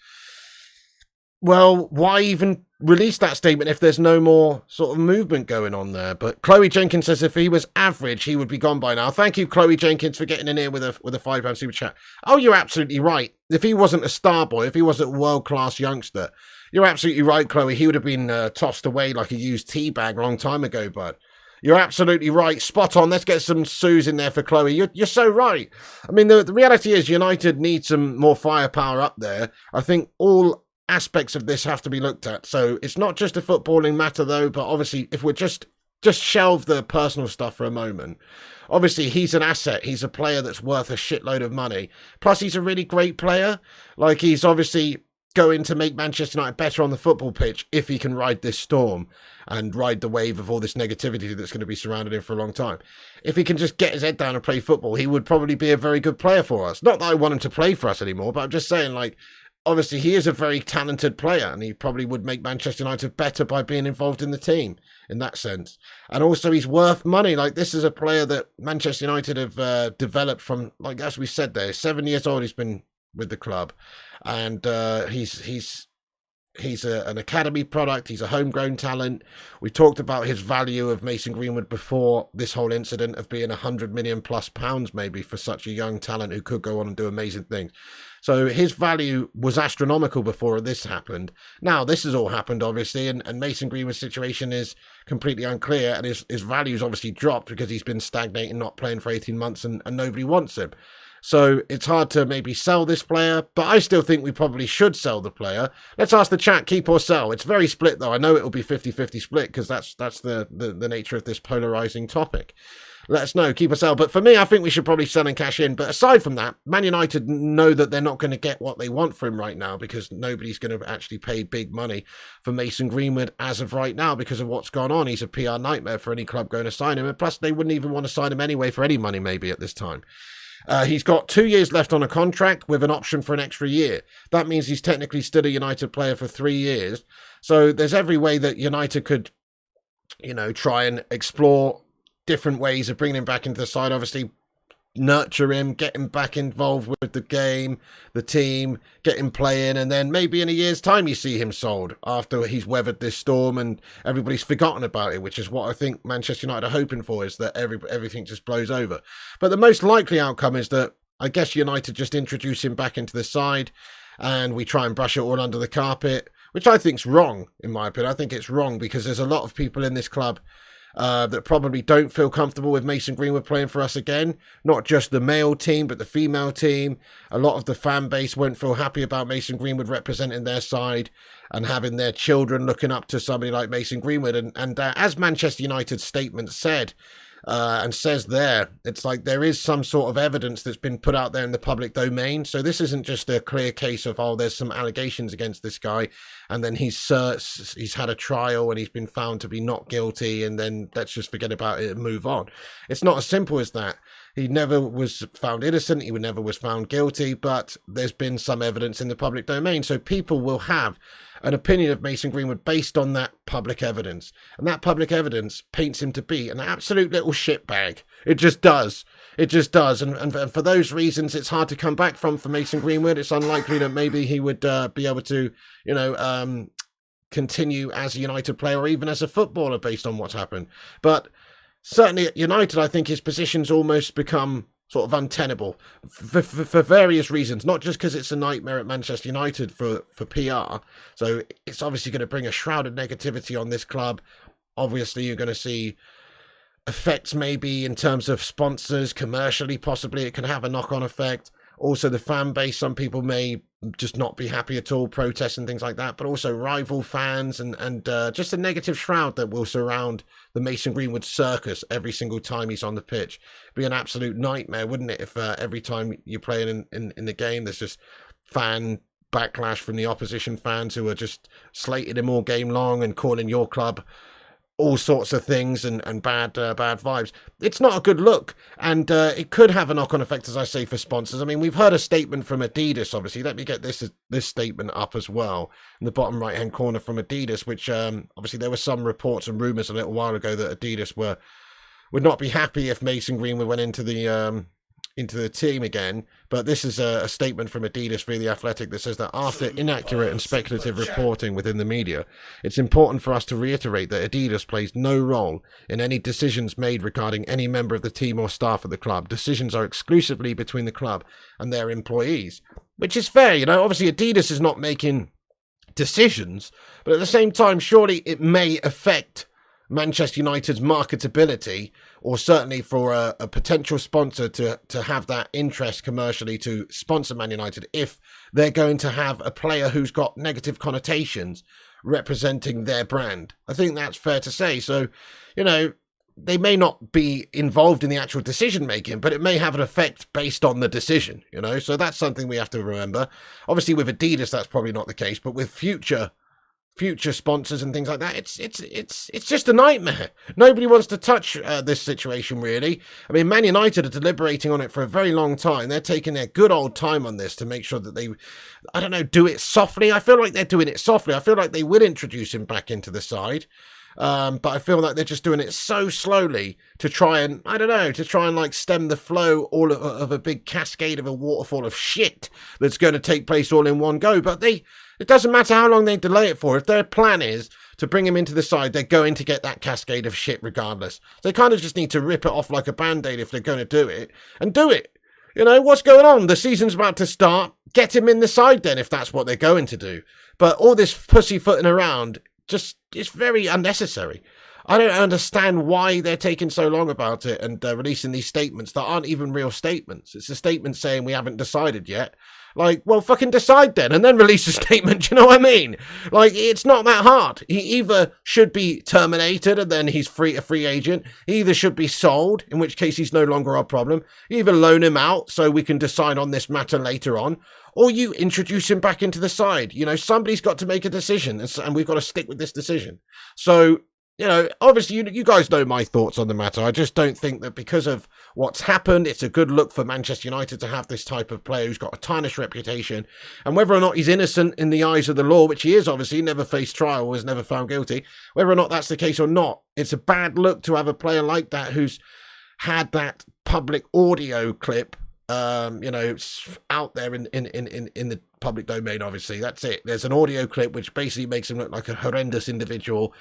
well, why even release that statement if there's no more sort of movement going on there? But Chloe Jenkins says if he was average, he would be gone by now. Thank you, Chloe Jenkins, for getting in here with a £5 super chat. Oh, you're absolutely right. If he wasn't a star boy, if he wasn't a world-class youngster, you're absolutely right, Chloe. He would have been tossed away like a used tea bag a long time ago, bud. You're absolutely right. Spot on. Let's get some Sues in there for Chloe. You're so right. I mean, the reality is United need some more firepower up there. I think all aspects of this have to be looked at. So it's not just a footballing matter, though, but obviously if we're just shelve the personal stuff for a moment. Obviously, he's an asset. He's a player that's worth a shitload of money. Plus, he's a really great player. Like, he's obviously going to make Manchester United better on the football pitch if he can ride this storm and ride the wave of all this negativity that's going to be surrounding him for a long time. If he can just get his head down and play football, he would probably be a very good player for us. Not that I want him to play for us anymore, but I'm just saying, like, obviously he is a very talented player and he probably would make Manchester United better by being involved in the team in that sense. And also he's worth money. Like, this is a player that Manchester United have developed from, like, as we said there, 7 years old he's been with the club. And he's an academy product. He's a homegrown talent. We talked about his value of Mason Greenwood before this whole incident of being £100 million plus maybe for such a young talent who could go on and do amazing things. So his value was astronomical before this happened. Now this has all happened, obviously, and Mason Greenwood's situation is completely unclear, and his value's obviously dropped because he's been stagnating, not playing for 18 months, and nobody wants him. So it's hard to maybe sell this player, but I still think we probably should sell the player. Let's ask the chat, keep or sell. It's very split, though. I know it'll be 50-50 split because that's the nature of this polarizing topic. Let us know, keep or sell. But for me, I think we should probably sell and cash in. But aside from that, Man United know that they're not going to get what they want for him right now because nobody's going to actually pay big money for Mason Greenwood as of right now because of what's gone on. He's a PR nightmare for any club going to sign him. And plus, they wouldn't even want to sign him anyway for any money maybe at this time. He's got 2 years left on a contract with an option for an extra year. That means he's technically still a United player for 3 years. So there's every way that United could, you know, try and explore different ways of bringing him back into the side. Obviously, nurture him, get him back involved with the game, the team, get him playing, and then maybe in a year's time you see him sold after he's weathered this storm and everybody's forgotten about it, which is what I think Manchester United are hoping for, is that everything just blows over. But the most likely outcome is that I guess United just introduce him back into the side and we try and brush it all under the carpet, which I think's wrong, in my opinion. I think it's wrong because there's a lot of people in this club that probably don't feel comfortable with Mason Greenwood playing for us again. Not just the male team, but the female team. A lot of the fan base won't feel happy about Mason Greenwood representing their side and having their children looking up to somebody like Mason Greenwood. And as Manchester United's statement said, and says there, it's like there is some sort of evidence that's been put out there in the public domain. So this isn't just a clear case of, oh, there's some allegations against this guy and then he's had a trial and he's been found to be not guilty and then let's just forget about it and move on. It's not as simple as that. He never was found innocent, he never was found guilty, but there's been some evidence in the public domain. So people will have an opinion of Mason Greenwood based on that public evidence. And that public evidence paints him to be an absolute little shitbag. It just does. It just does. And for those reasons, it's hard to come back from for Mason Greenwood. It's unlikely that maybe he would be able to, you know, continue as a United player or even as a footballer based on what's happened. But certainly at United, I think his position's almost become sort of untenable for various reasons, not just because it's a nightmare at Manchester United for PR. So it's obviously going to bring a shroud of negativity on this club. Obviously, you're going to see effects maybe in terms of sponsors, commercially, possibly it can have a knock-on effect. Also, the fan base, some people may just not be happy at all, protests and things like that, but also rival fans and just a negative shroud that will surround the Mason Greenwood circus every single time he's on the pitch. It'd be an absolute nightmare, wouldn't it, if every time you're playing in the game there's just fan backlash from the opposition fans who are just slating him all game long and calling your club all sorts of things and bad vibes. It's not a good look, and it could have a knock-on effect, as I say, for sponsors. I mean, we've heard a statement from Adidas, obviously. Let me get this statement up as well in the bottom right-hand corner from Adidas, which obviously there were some reports and rumours a little while ago that Adidas would not be happy if Mason Greenwood went into the team again, but this is a statement from Adidas via The Athletic that says that after inaccurate and speculative reporting within the media, it's important for us to reiterate that Adidas plays no role in any decisions made regarding any member of the team or staff of the club. Decisions are exclusively between the club and their employees, which is fair. You know, obviously Adidas is not making decisions, but at the same time, surely it may affect Manchester United's marketability, or certainly for a potential sponsor to have that interest commercially to sponsor Man United if they're going to have a player who's got negative connotations representing their brand. I think that's fair to say. So, you know, they may not be involved in the actual decision making, but it may have an effect based on the decision, you know, so that's something we have to remember. Obviously with Adidas that's probably not the case, but with future sponsors and things like that, it's just a nightmare. Nobody wants to touch this situation, really. I mean, Man United are deliberating on it for a very long time. They're taking their good old time on this to make sure that they, I don't know, do it softly. I feel like they're doing it softly. I feel like they will introduce him back into the side. But I feel like they're just doing it so slowly to try and, I don't know, to try and like stem the flow all of a big cascade of a waterfall of shit that's going to take place all in one go. But it doesn't matter how long they delay it for. If their plan is to bring him into the side, they're going to get that cascade of shit regardless. They kind of just need to rip it off like a band-aid if they're going to do it, and do it. You know, what's going on? The season's about to start. Get him in the side then if that's what they're going to do. But all this pussyfooting around, just, it's very unnecessary. I don't understand why they're taking so long about it and releasing these statements that aren't even real statements. It's a statement saying we haven't decided yet. Like, well, fucking decide then, and then release a statement, do you know what I mean? Like, it's not that hard. He either should be terminated, and then he's a free agent. He either should be sold, in which case he's no longer our problem. You either loan him out, so we can decide on this matter later on, or you introduce him back into the side. You know, somebody's got to make a decision, and we've got to stick with this decision. So, you know, obviously, you guys know my thoughts on the matter. I just don't think that because of what's happened, it's a good look for Manchester United to have this type of player who's got a tarnished reputation. And whether or not he's innocent in the eyes of the law, which he is obviously, never faced trial, was never found guilty, whether or not that's the case or not, it's a bad look to have a player like that who's had that public audio clip, you know, out there in the public domain, obviously. That's it. There's an audio clip which basically makes him look like a horrendous individual.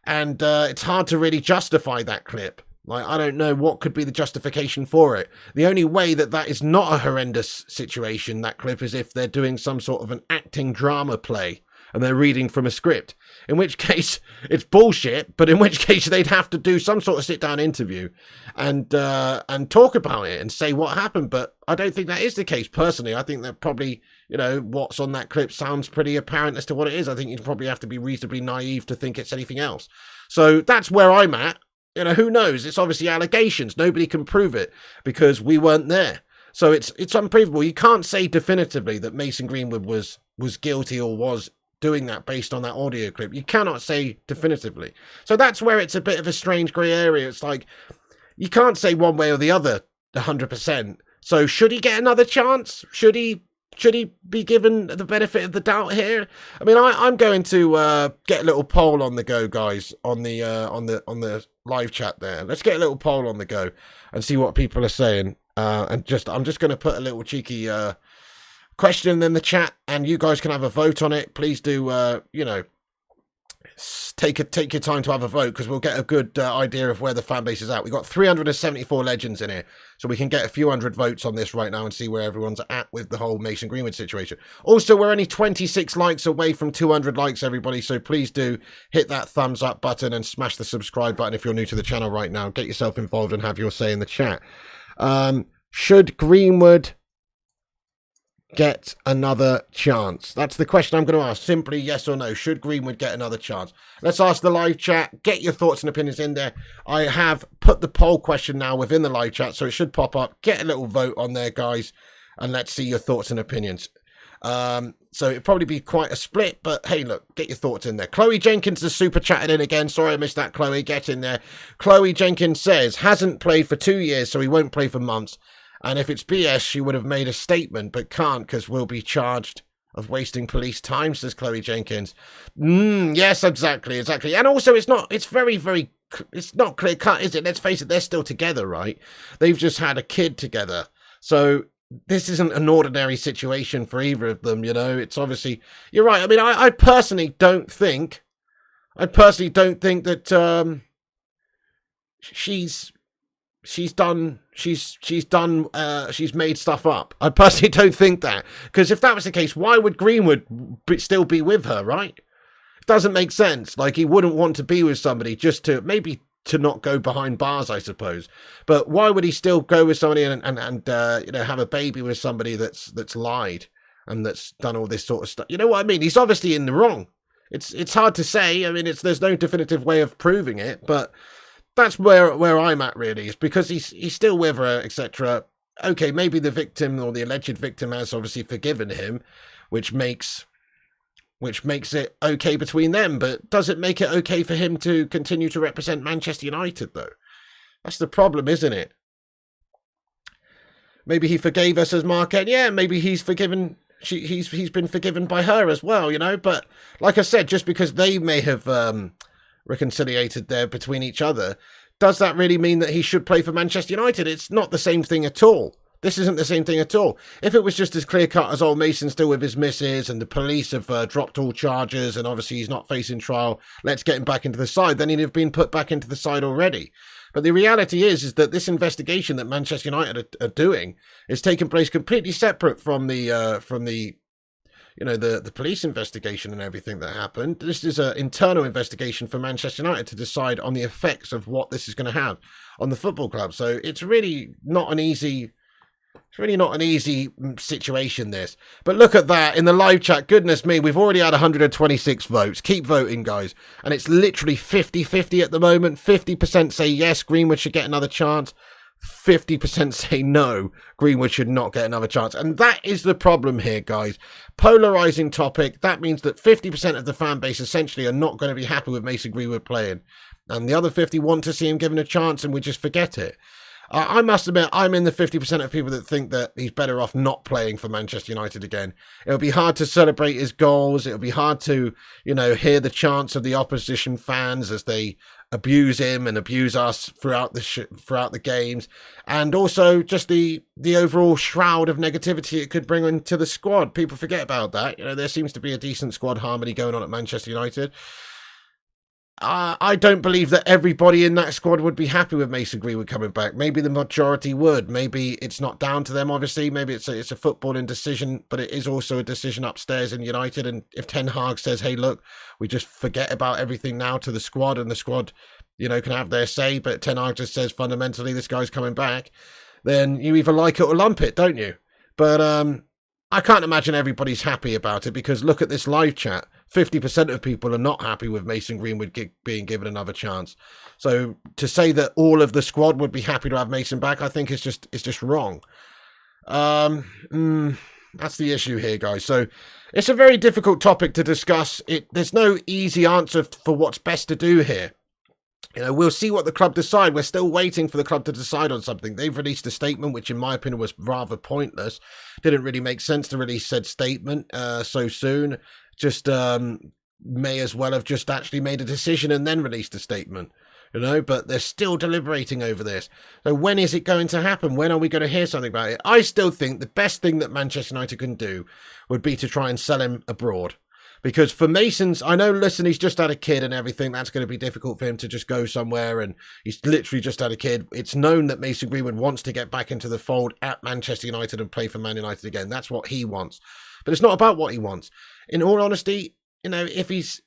And it's hard to really justify that clip. Like, I don't know what could be the justification for it. The only way that is not a horrendous situation, that clip, is if they're doing some sort of an acting drama play and they're reading from a script. In which case, it's bullshit, but in which case they'd have to do some sort of sit-down interview and talk about it and say what happened. But I don't think that is the case, personally. I think that probably, you know, what's on that clip sounds pretty apparent as to what it is. I think you'd probably have to be reasonably naive to think it's anything else. So that's where I'm at. You know, who knows? It's obviously allegations. Nobody can prove it because we weren't there. So it's unprovable. You can't say definitively that Mason Greenwood was guilty or was doing that based on that audio clip. You cannot say definitively. So that's where it's a bit of a strange grey area. It's like, you can't say one way or the other 100%. So should he get another chance? Should he be given the benefit of the doubt here? I mean, I'm going to get a little poll on the go, guys, on the live chat there. Let's get a little poll on the go and see what people are saying. I'm just going to put a little cheeky question in the chat, and you guys can have a vote on it. Please do, you know, take your time to have a vote, because we'll get a good idea of where the fan base is at. We've got 374 legends in here, so we can get a few hundred votes on this right now and see where everyone's at with the whole Mason Greenwood situation. Also, we're only 26 likes away from 200 likes, everybody, so please do hit that thumbs up button and smash the subscribe button if you're new to the channel right now. Get yourself involved and have your say in the chat. Should Greenwood get another chance? That's the question I'm going to ask. Simply yes or no. Should Greenwood get another chance? Let's ask the live chat. Get your thoughts and opinions in there. I have put the poll question now within the live chat, so it should pop up. Get a little vote on there, guys, and let's see your thoughts and opinions. So it'd probably be quite a split, but hey, look, get your thoughts in there. Chloe Jenkins is super chatting in again. Sorry I missed that, Chloe. Get in there. Chloe Jenkins says, hasn't played for 2 years, so he won't play for months. And if it's BS, she would have made a statement, but can't because we'll be charged of wasting police time, says Chloe Jenkins. Yes, exactly. And also, it's not clear cut, is it? Let's face it, they're still together, right? They've just had a kid together. So this isn't an ordinary situation for either of them, you know. It's obviously, you're right. I mean, I personally don't think that she's made stuff up. I personally don't think that, because if that was the case, why would Greenwood still be with her, right? It doesn't make sense. Like, he wouldn't want to be with somebody just to maybe to not go behind bars, I suppose. But why would he still go with somebody and you know, have a baby with somebody that's lied and that's done all this sort of stuff? You know what I mean? He's obviously in the wrong. It's hard to say. I mean, there's no definitive way of proving it, but that's where I'm at, really. Is because he's still with her, etc. Okay, maybe the victim or the alleged victim has obviously forgiven him, which makes it okay between them, but does it make it okay for him to continue to represent Manchester United, though? That's the problem, isn't it? Maybe he forgave us as Marquette. Yeah, maybe he's forgiven. He's been forgiven by her as well, you know. But like I said, just because they may have reconciliated there between each other, does that really mean that he should play for Manchester United? It's not the same thing at all. This isn't the same thing at all. If it was just as clear-cut as old Mason's still with his missus and the police have dropped all charges and obviously he's not facing trial, let's get him back into the side, then he'd have been put back into the side already. But the reality is that this investigation that Manchester United are doing is taking place completely separate from the you know, the police investigation and everything that happened. This is an internal investigation for Manchester United to decide on the effects of what this is going to have on the football club. So it's really not an easy situation, this. But look at that in the live chat. Goodness me, we've already had 126 votes. Keep voting, guys. And it's literally 50-50 at the moment. 50% say yes, Greenwood should get another chance. 50% say no, Greenwood should not get another chance. And that is the problem here, guys. Polarizing topic. That means that 50% of the fan base essentially are not going to be happy with Mason Greenwood playing. And the other 50 want to see him given a chance, and we just forget it. I must admit, I'm in the 50% of people that think that he's better off not playing for Manchester United again. It'll be hard to celebrate his goals. It'll be hard to, you know, hear the chants of the opposition fans as they abuse him and abuse us throughout the games. And also just the overall shroud of negativity it could bring into the squad. People forget about that. You know, there seems to be a decent squad harmony going on at Manchester United. I don't believe that everybody in that squad would be happy with Mason Greenwood coming back. Maybe the majority would. Maybe it's not down to them, obviously. Maybe it's a footballing decision, but it is also a decision upstairs in United. And if Ten Hag says, hey, look, we just forget about everything now to the squad, and the squad, you know, can have their say, but Ten Hag just says fundamentally this guy's coming back, then you either like it or lump it, don't you? But I can't imagine everybody's happy about it, because look at this live chat. 50% of people are not happy with Mason Greenwood being given another chance. So to say that all of the squad would be happy to have Mason back, I think it's just wrong. That's the issue here, guys. So it's a very difficult topic to discuss. There's no easy answer for what's best to do here. You know, we'll see what the club decide. We're still waiting for the club to decide on something. They've released a statement, which in my opinion was rather pointless. Didn't really make sense to release said statement so soon. Just may as well have just actually made a decision and then released a statement, you know, but they're still deliberating over this. So when is it going to happen? When are we going to hear something about it? I still think the best thing that Manchester United can do would be to try and sell him abroad. Because for Mason's, I know, listen, he's just had a kid and everything. That's going to be difficult for him to just go somewhere, and he's literally just had a kid. It's known that Mason Greenwood wants to get back into the fold at Manchester United and play for Man United again. That's what he wants. But it's not about what he wants. In all honesty, you know, if he's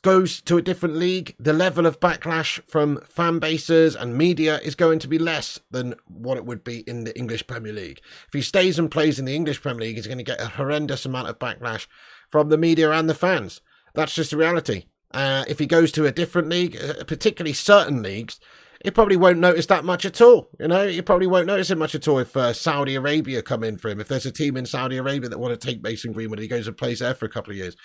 goes to a different league, the level of backlash from fan bases and media is going to be less than what it would be in the English Premier League. If he stays and plays in the English Premier League, he's going to get a horrendous amount of backlash from the media and the fans. That's just the reality. If he goes to a different league, particularly certain leagues, he probably won't notice that much at all. You know, you probably won't notice it much at all if Saudi Arabia come in for him. If there's a team in Saudi Arabia that want to take Mason Greenwood, he goes and plays there for a couple of years.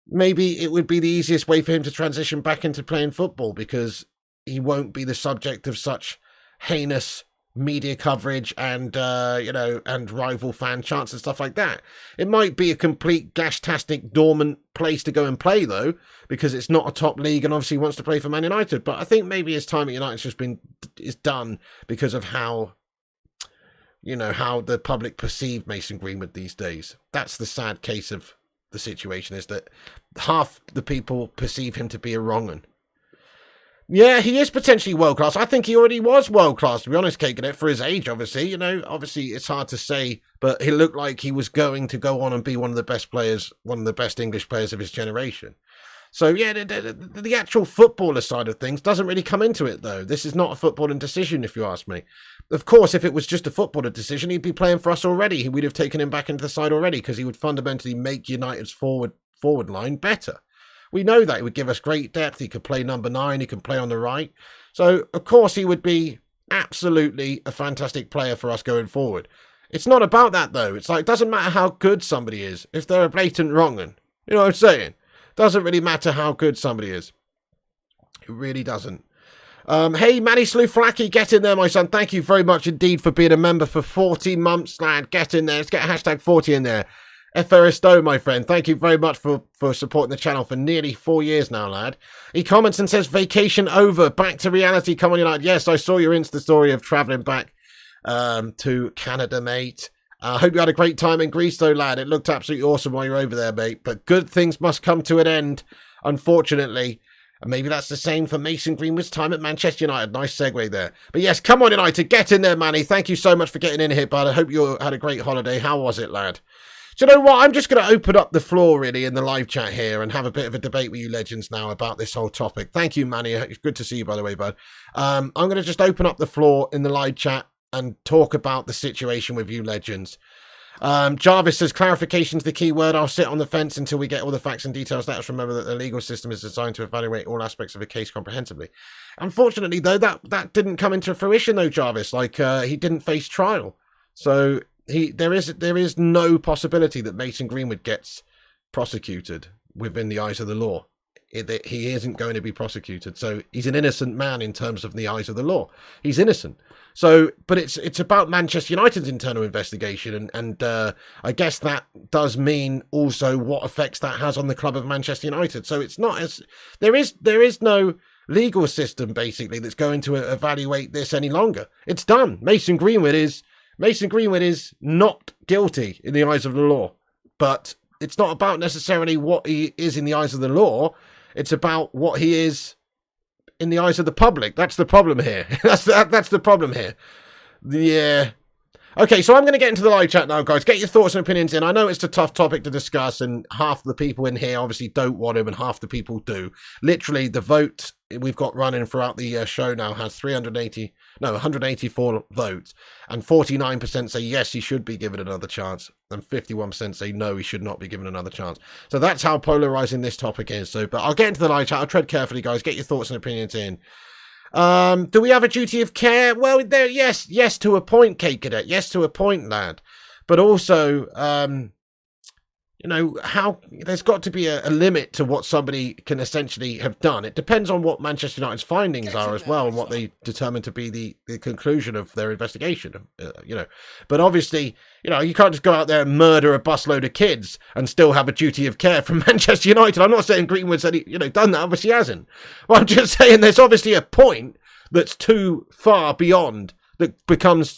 Maybe it would be the easiest way for him to transition back into playing football because he won't be the subject of such heinous media coverage and, and rival fan chants and stuff like that. It might be a complete gash-tastic dormant place to go and play, though, because it's not a top league and obviously he wants to play for Man United. But I think maybe his time at United's is done because of how the public perceive Mason Greenwood these days. That's the sad case of the situation, is that half the people perceive him to be a wrong un. Yeah, he is potentially world-class. I think he already was world-class, to be honest, Cakenet, for his age, obviously. You know, obviously it's hard to say, but he looked like he was going to go on and be one of the best players, one of the best English players of his generation. So, yeah, the actual footballer side of things doesn't really come into it, though. This is not a footballing decision, if you ask me. Of course, if it was just a footballer decision, he'd be playing for us already. We'd have taken him back into the side already, because he would fundamentally make United's forward line better. We know that. He would give us great depth. He could play number 9. He could play on the right. So, of course, he would be absolutely a fantastic player for us going forward. It's not about that, though. It's like, it doesn't matter how good somebody is if they're a blatant wrong un. You know what I'm saying? Doesn't really matter how good somebody is. It really doesn't. Hey, Manny Slouflaki, get in there, my son. Thank you very much indeed for being a member for 40 months, lad. Get in there. Let's get a hashtag 40 in there. Eferisto, my friend, thank you very much for supporting the channel for nearly 4 years now, lad. He comments and says, vacation over, back to reality, come on United. Yes, I saw your Insta story of travelling back to Canada, mate. I hope you had a great time in Greece, though, lad. It looked absolutely awesome while you were over there, mate. But good things must come to an end, unfortunately. And maybe that's the same for Mason Greenwood's time at Manchester United. Nice segue there. But yes, come on United, get in there, Manny. Thank you so much for getting in here, bud. I hope you had a great holiday. How was it, lad? Do you know what? I'm just going to open up the floor, really, in the live chat here and have a bit of a debate with you legends now about this whole topic. Thank you, Manny. It's good to see you, by the way, bud. I'm going to just open up the floor in the live chat and talk about the situation with you legends. Jarvis says, clarification is the key word. I'll sit on the fence until we get all the facts and details. Let us remember that the legal system is designed to evaluate all aspects of a case comprehensively. Unfortunately, though, that didn't come into fruition, though, Jarvis. Like, he didn't face trial. So there is no possibility that Mason Greenwood gets prosecuted within the eyes of the law. He isn't going to be prosecuted. So he's an innocent man in terms of the eyes of the law. He's innocent. So, but it's about Manchester United's internal investigation, and I guess that does mean also what effects that has on the club of Manchester United. So it's not as there is no legal system basically that's going to evaluate this any longer. It's done. Mason Greenwood is not guilty in the eyes of the law, but it's not about necessarily what he is in the eyes of the law. It's about what he is in the eyes of the public. That's the problem here. That's the problem here. Yeah. Okay, so I'm going to get into the live chat now, guys. Get your thoughts and opinions in. I know it's a tough topic to discuss, and half the people in here obviously don't want him, and half the people do. Literally, the vote we've got running throughout the show now has 184 votes, and 49% say yes, he should be given another chance, and 51% say no, he should not be given another chance. So that's how polarizing this topic is. So, but I'll get into the live chat. I'll tread carefully, guys. Get your thoughts and opinions in. Do we have a duty of care? Well, yes, to a point, Kate Cadet. Yes, to a point, lad. But also, how there's got to be a limit to what somebody can essentially have done. It depends on what Manchester United's findings are as well, and what they determine to be the conclusion of their investigation. But obviously, you can't just go out there and murder a busload of kids and still have a duty of care from Manchester United. I'm not saying Greenwood's done that. Obviously, he hasn't. Well, I'm just saying there's obviously a point that's too far beyond, that becomes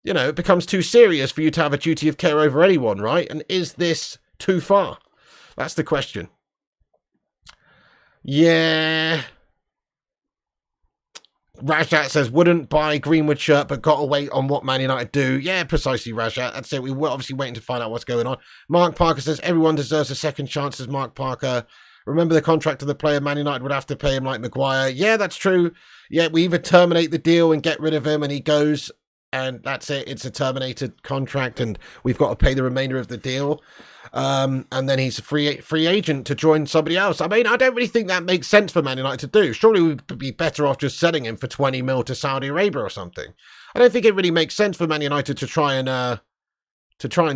it becomes too serious for you to have a duty of care over anyone, right? And is this too far? That's the question. Yeah. Rajat says, wouldn't buy Greenwood shirt, but got to wait on what Man United do. Yeah, precisely, Rajat. That's it. We were obviously waiting to find out what's going on. Mark Parker says, everyone deserves a second chance, as Mark Parker. Remember the contract of the player, Man United would have to pay him like Maguire. Yeah, that's true. Yeah, we either terminate the deal and get rid of him and he goes, and that's it. It's a terminated contract and we've got to pay the remainder of the deal. And then he's a free agent to join somebody else. I mean, I don't really think that makes sense for Man United to do. Surely we'd be better off just selling him for 20 mil to Saudi Arabia or something. I don't think it really makes sense for Man United to try and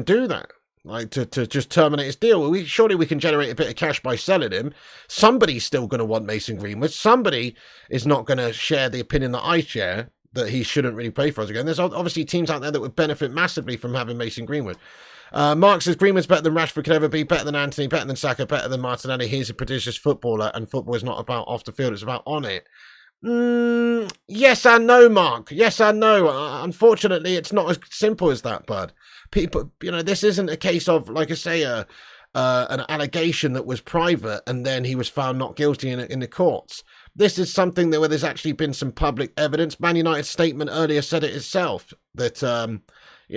do that. Like to just terminate his deal. Surely we can generate a bit of cash by selling him. Somebody's still going to want Mason Greenwood. Somebody is not going to share the opinion that I share, that he shouldn't really play for us again. There's obviously teams out there that would benefit massively from having Mason Greenwood. Mark says, Greenwood's better than Rashford could ever be, better than Anthony, better than Saka, better than Martinelli. He's a prodigious footballer, and football is not about off the field, it's about on it. Yes and no, Mark. Yes and no. Unfortunately, it's not as simple as that, bud. People, this isn't a case of, like I say, an allegation that was private and then he was found not guilty in the courts. This is something where there's actually been some public evidence. Man United's statement earlier said it itself, that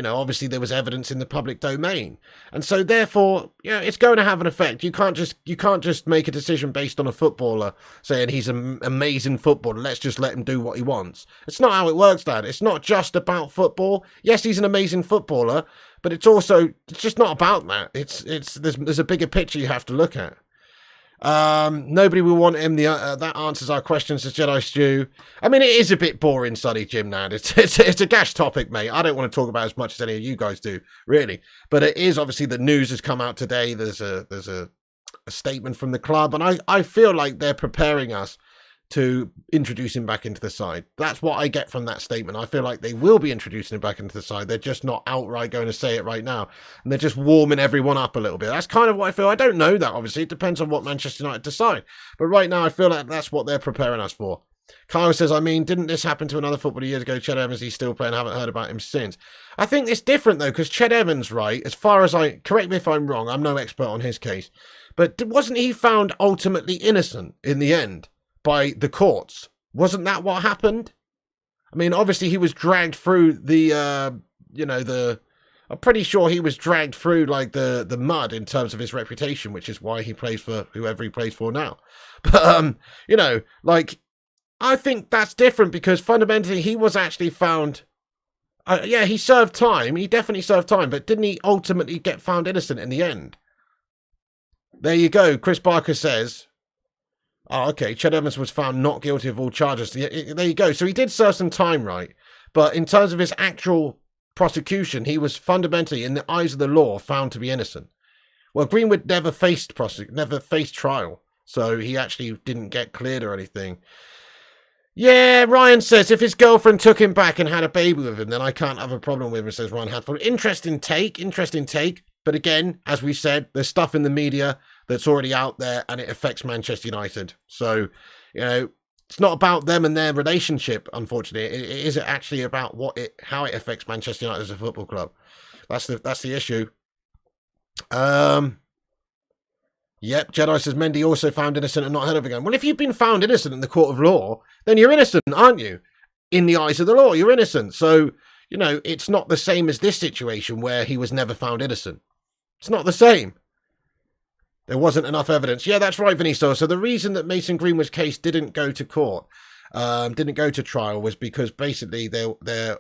obviously there was evidence in the public domain, and so therefore, it's going to have an effect. You can't just make a decision based on a footballer saying he's an amazing footballer. Let's just let him do what he wants. It's not how it works, Dad. It's not just about football. Yes, he's an amazing footballer, but it's just not about that. There's a bigger picture you have to look at. Nobody will want him. That answers our questions, says Jedi Stew. I mean, it is a bit boring, Sonny Jim, now. It's a gash topic, mate. I don't want to talk about it as much as any of you guys do, really. But it is obviously the news has come out today. There's a statement from the club, and I feel like they're preparing us to introduce him back into the side. That's what I get from that statement. I feel like they will be introducing him back into the side. They're just not outright going to say it right now. And they're just warming everyone up a little bit. That's kind of what I feel. I don't know that, obviously. It depends on what Manchester United decide. But right now, I feel like that's what they're preparing us for. Kyle says, didn't this happen to another footballer years ago? Ched Evans, he's still playing. I haven't heard about him since. I think it's different, though, because Ched Evans, right, as far as correct me if I'm wrong, I'm no expert on his case, but wasn't he found ultimately innocent in the end by the courts? Wasn't that what happened? I mean, obviously he was dragged through I'm pretty sure he was dragged through like the mud in terms of his reputation, which is why he plays for whoever he plays for now. But, I think that's different because fundamentally he was actually found, he served time. He definitely served time, but didn't he ultimately get found innocent in the end? There you go. Chris Barker says, okay, Ched Evans was found not guilty of all charges. There you go. So he did serve some time, right? But in terms of his actual prosecution, he was fundamentally, in the eyes of the law, found to be innocent. Well, Greenwood never faced trial, so he actually didn't get cleared or anything. Yeah, Ryan says, if his girlfriend took him back and had a baby with him, then I can't have a problem with him, says Ryan Hadfield. Interesting take. But again, as we said, there's stuff in the media that's already out there and it affects Manchester United. So, it's not about them and their relationship, unfortunately. It is actually about how it affects Manchester United as a football club. That's the issue. Yep, Jedi says Mendy also found innocent and not heard of again. Well, if you've been found innocent in the court of law, then you're innocent, aren't you? In the eyes of the law, you're innocent. So, it's not the same as this situation where he was never found innocent. It's not the same. There wasn't enough evidence. Yeah, that's right, Vinicio. So the reason that Mason Greenwood's case didn't go to court, didn't go to trial, was because basically the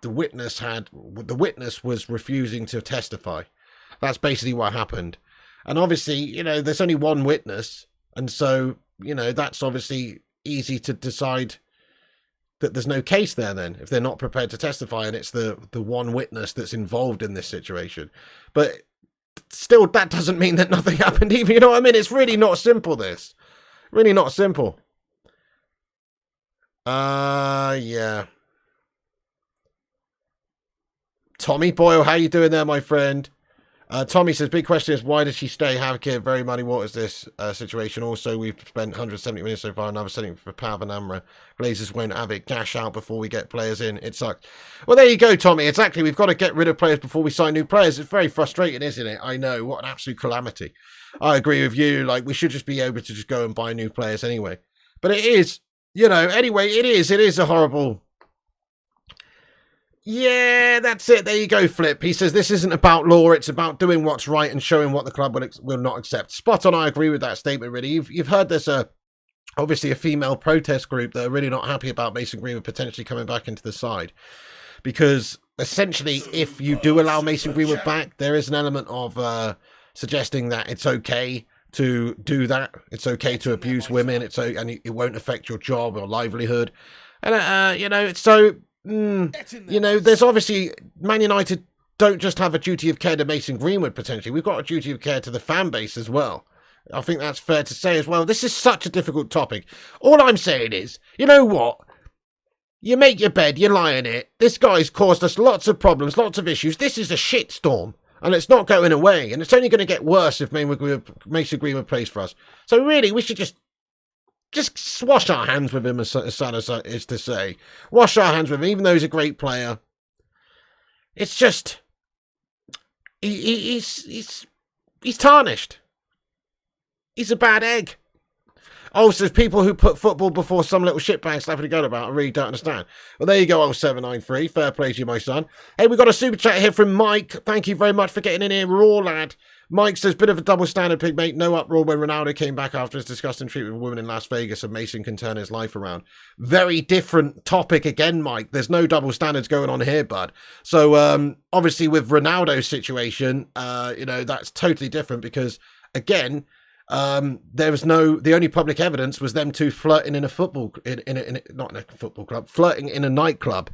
witness was refusing to testify. That's basically what happened. And obviously, there's only one witness, and so that's obviously easy to decide that there's no case there then, if they're not prepared to testify, and it's the one witness that's involved in this situation. But still, that doesn't mean that nothing happened either, you know what I mean? It's really not simple, this. Really not simple. Yeah. Tommy Boyle, how you doing there, my friend? Tommy says, big question is, why did she stay? Havkir, very muddy waters, this situation. Also, we've spent 170 minutes so far, another setting for Pav and Amra. Glazers won't have it cash out before we get players in. It sucks. Well, there you go, Tommy. Exactly. We've got to get rid of players before we sign new players. It's very frustrating, isn't it? I know. What an absolute calamity. I agree with you. Like, we should just be able to just go and buy new players anyway. But it is You know, anyway, it is a horrible... Yeah, that's it. There you go, Flip. He says this isn't about law. It's about doing what's right and showing what the club will not accept. Spot on. I agree with that statement, really. You've heard there's obviously a female protest group that are really not happy about Mason Greenwood potentially coming back into the side. Because essentially, if you do allow Mason Greenwood back, there is an element of suggesting that it's okay to do that. It's okay to abuse women. And it won't affect your job or livelihood. And, you know, it's so... you know, there's obviously Man United don't just have a duty of care to Mason Greenwood potentially. We've got a duty of care to the fan base as well. I think that's fair to say as well. This is such a difficult topic. All I'm saying is, you know what? You make your bed, you lie in it. This guy's caused us lots of problems, lots of issues. This is a shitstorm, and it's not going away. And it's only going to get worse if Mason Greenwood plays for us. So really, we should just wash our hands with him, as sad as that is to say. Wash our hands with him, even though he's a great player. It's just... He's tarnished. He's a bad egg. Oh, so there's people who put football before some little shitbag slapping a gun about. I really don't understand. Well, there you go, 0793. Fair play to you, my son. Hey, we got a super chat here from Mike. Thank you very much for getting in here, raw lad. Mike says, bit of a double standard, pig mate. No uproar when Ronaldo came back after his disgusting treatment of women in Las Vegas, and Mason can turn his life around. Very different topic again, Mike. There's no double standards going on here, bud. So, obviously, with Ronaldo's situation, you know, that's totally different because, again, there was the only public evidence was them two flirting in a football, not in a football club, flirting in a nightclub.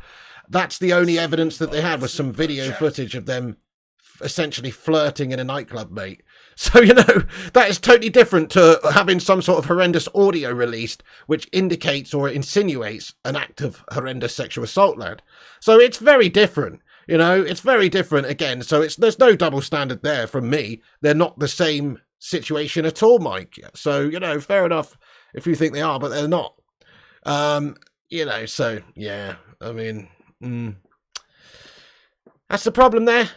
That's the only evidence that they had was some video footage of them essentially flirting in a nightclub, mate. So, you know, that is totally different to having some sort of horrendous audio released which indicates or insinuates an act of horrendous sexual assault, lad. So it's very different, you know, it's very different again. So there's no double standard there from me. They're not the same situation at all, Mike. So, you know, fair enough if you think they are, but they're not. You know, so, yeah, I mean, that's the problem there.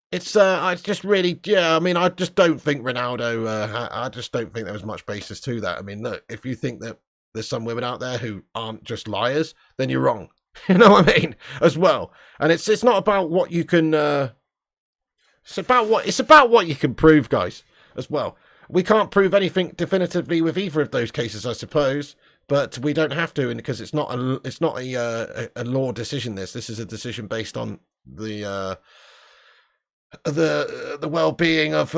It's, I just really, yeah, I mean, I just don't think Ronaldo, I just don't think there was much basis to that. I mean, look, if you think that there's some women out there who aren't just liars, then you're wrong. You know what I mean? As well. And it's not about what you can, it's about what you can prove, guys, as well. We can't prove anything definitively with either of those cases, I suppose, but we don't have to, because it's not a law decision. This is a decision based on the well-being of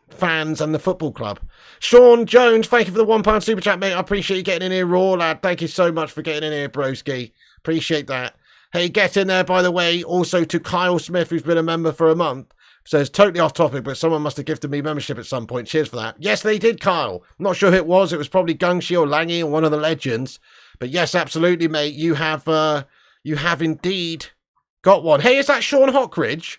fans and the football club. Sean Jones, thank you for the £1 super chat, mate. I appreciate you getting in here, raw lad. Thank you so much for getting in here, broski. Appreciate that. Hey, get in there, by the way. Also to Kyle Smith, who's been a member for a month. Says, totally off topic, but someone must have gifted me membership at some point. Cheers for that. Yes, they did, Kyle. I'm not sure who it was. It was probably Gungshi or Langy or one of the legends. But yes, absolutely, mate. You have indeed got one. Hey, is that Sean Hockridge?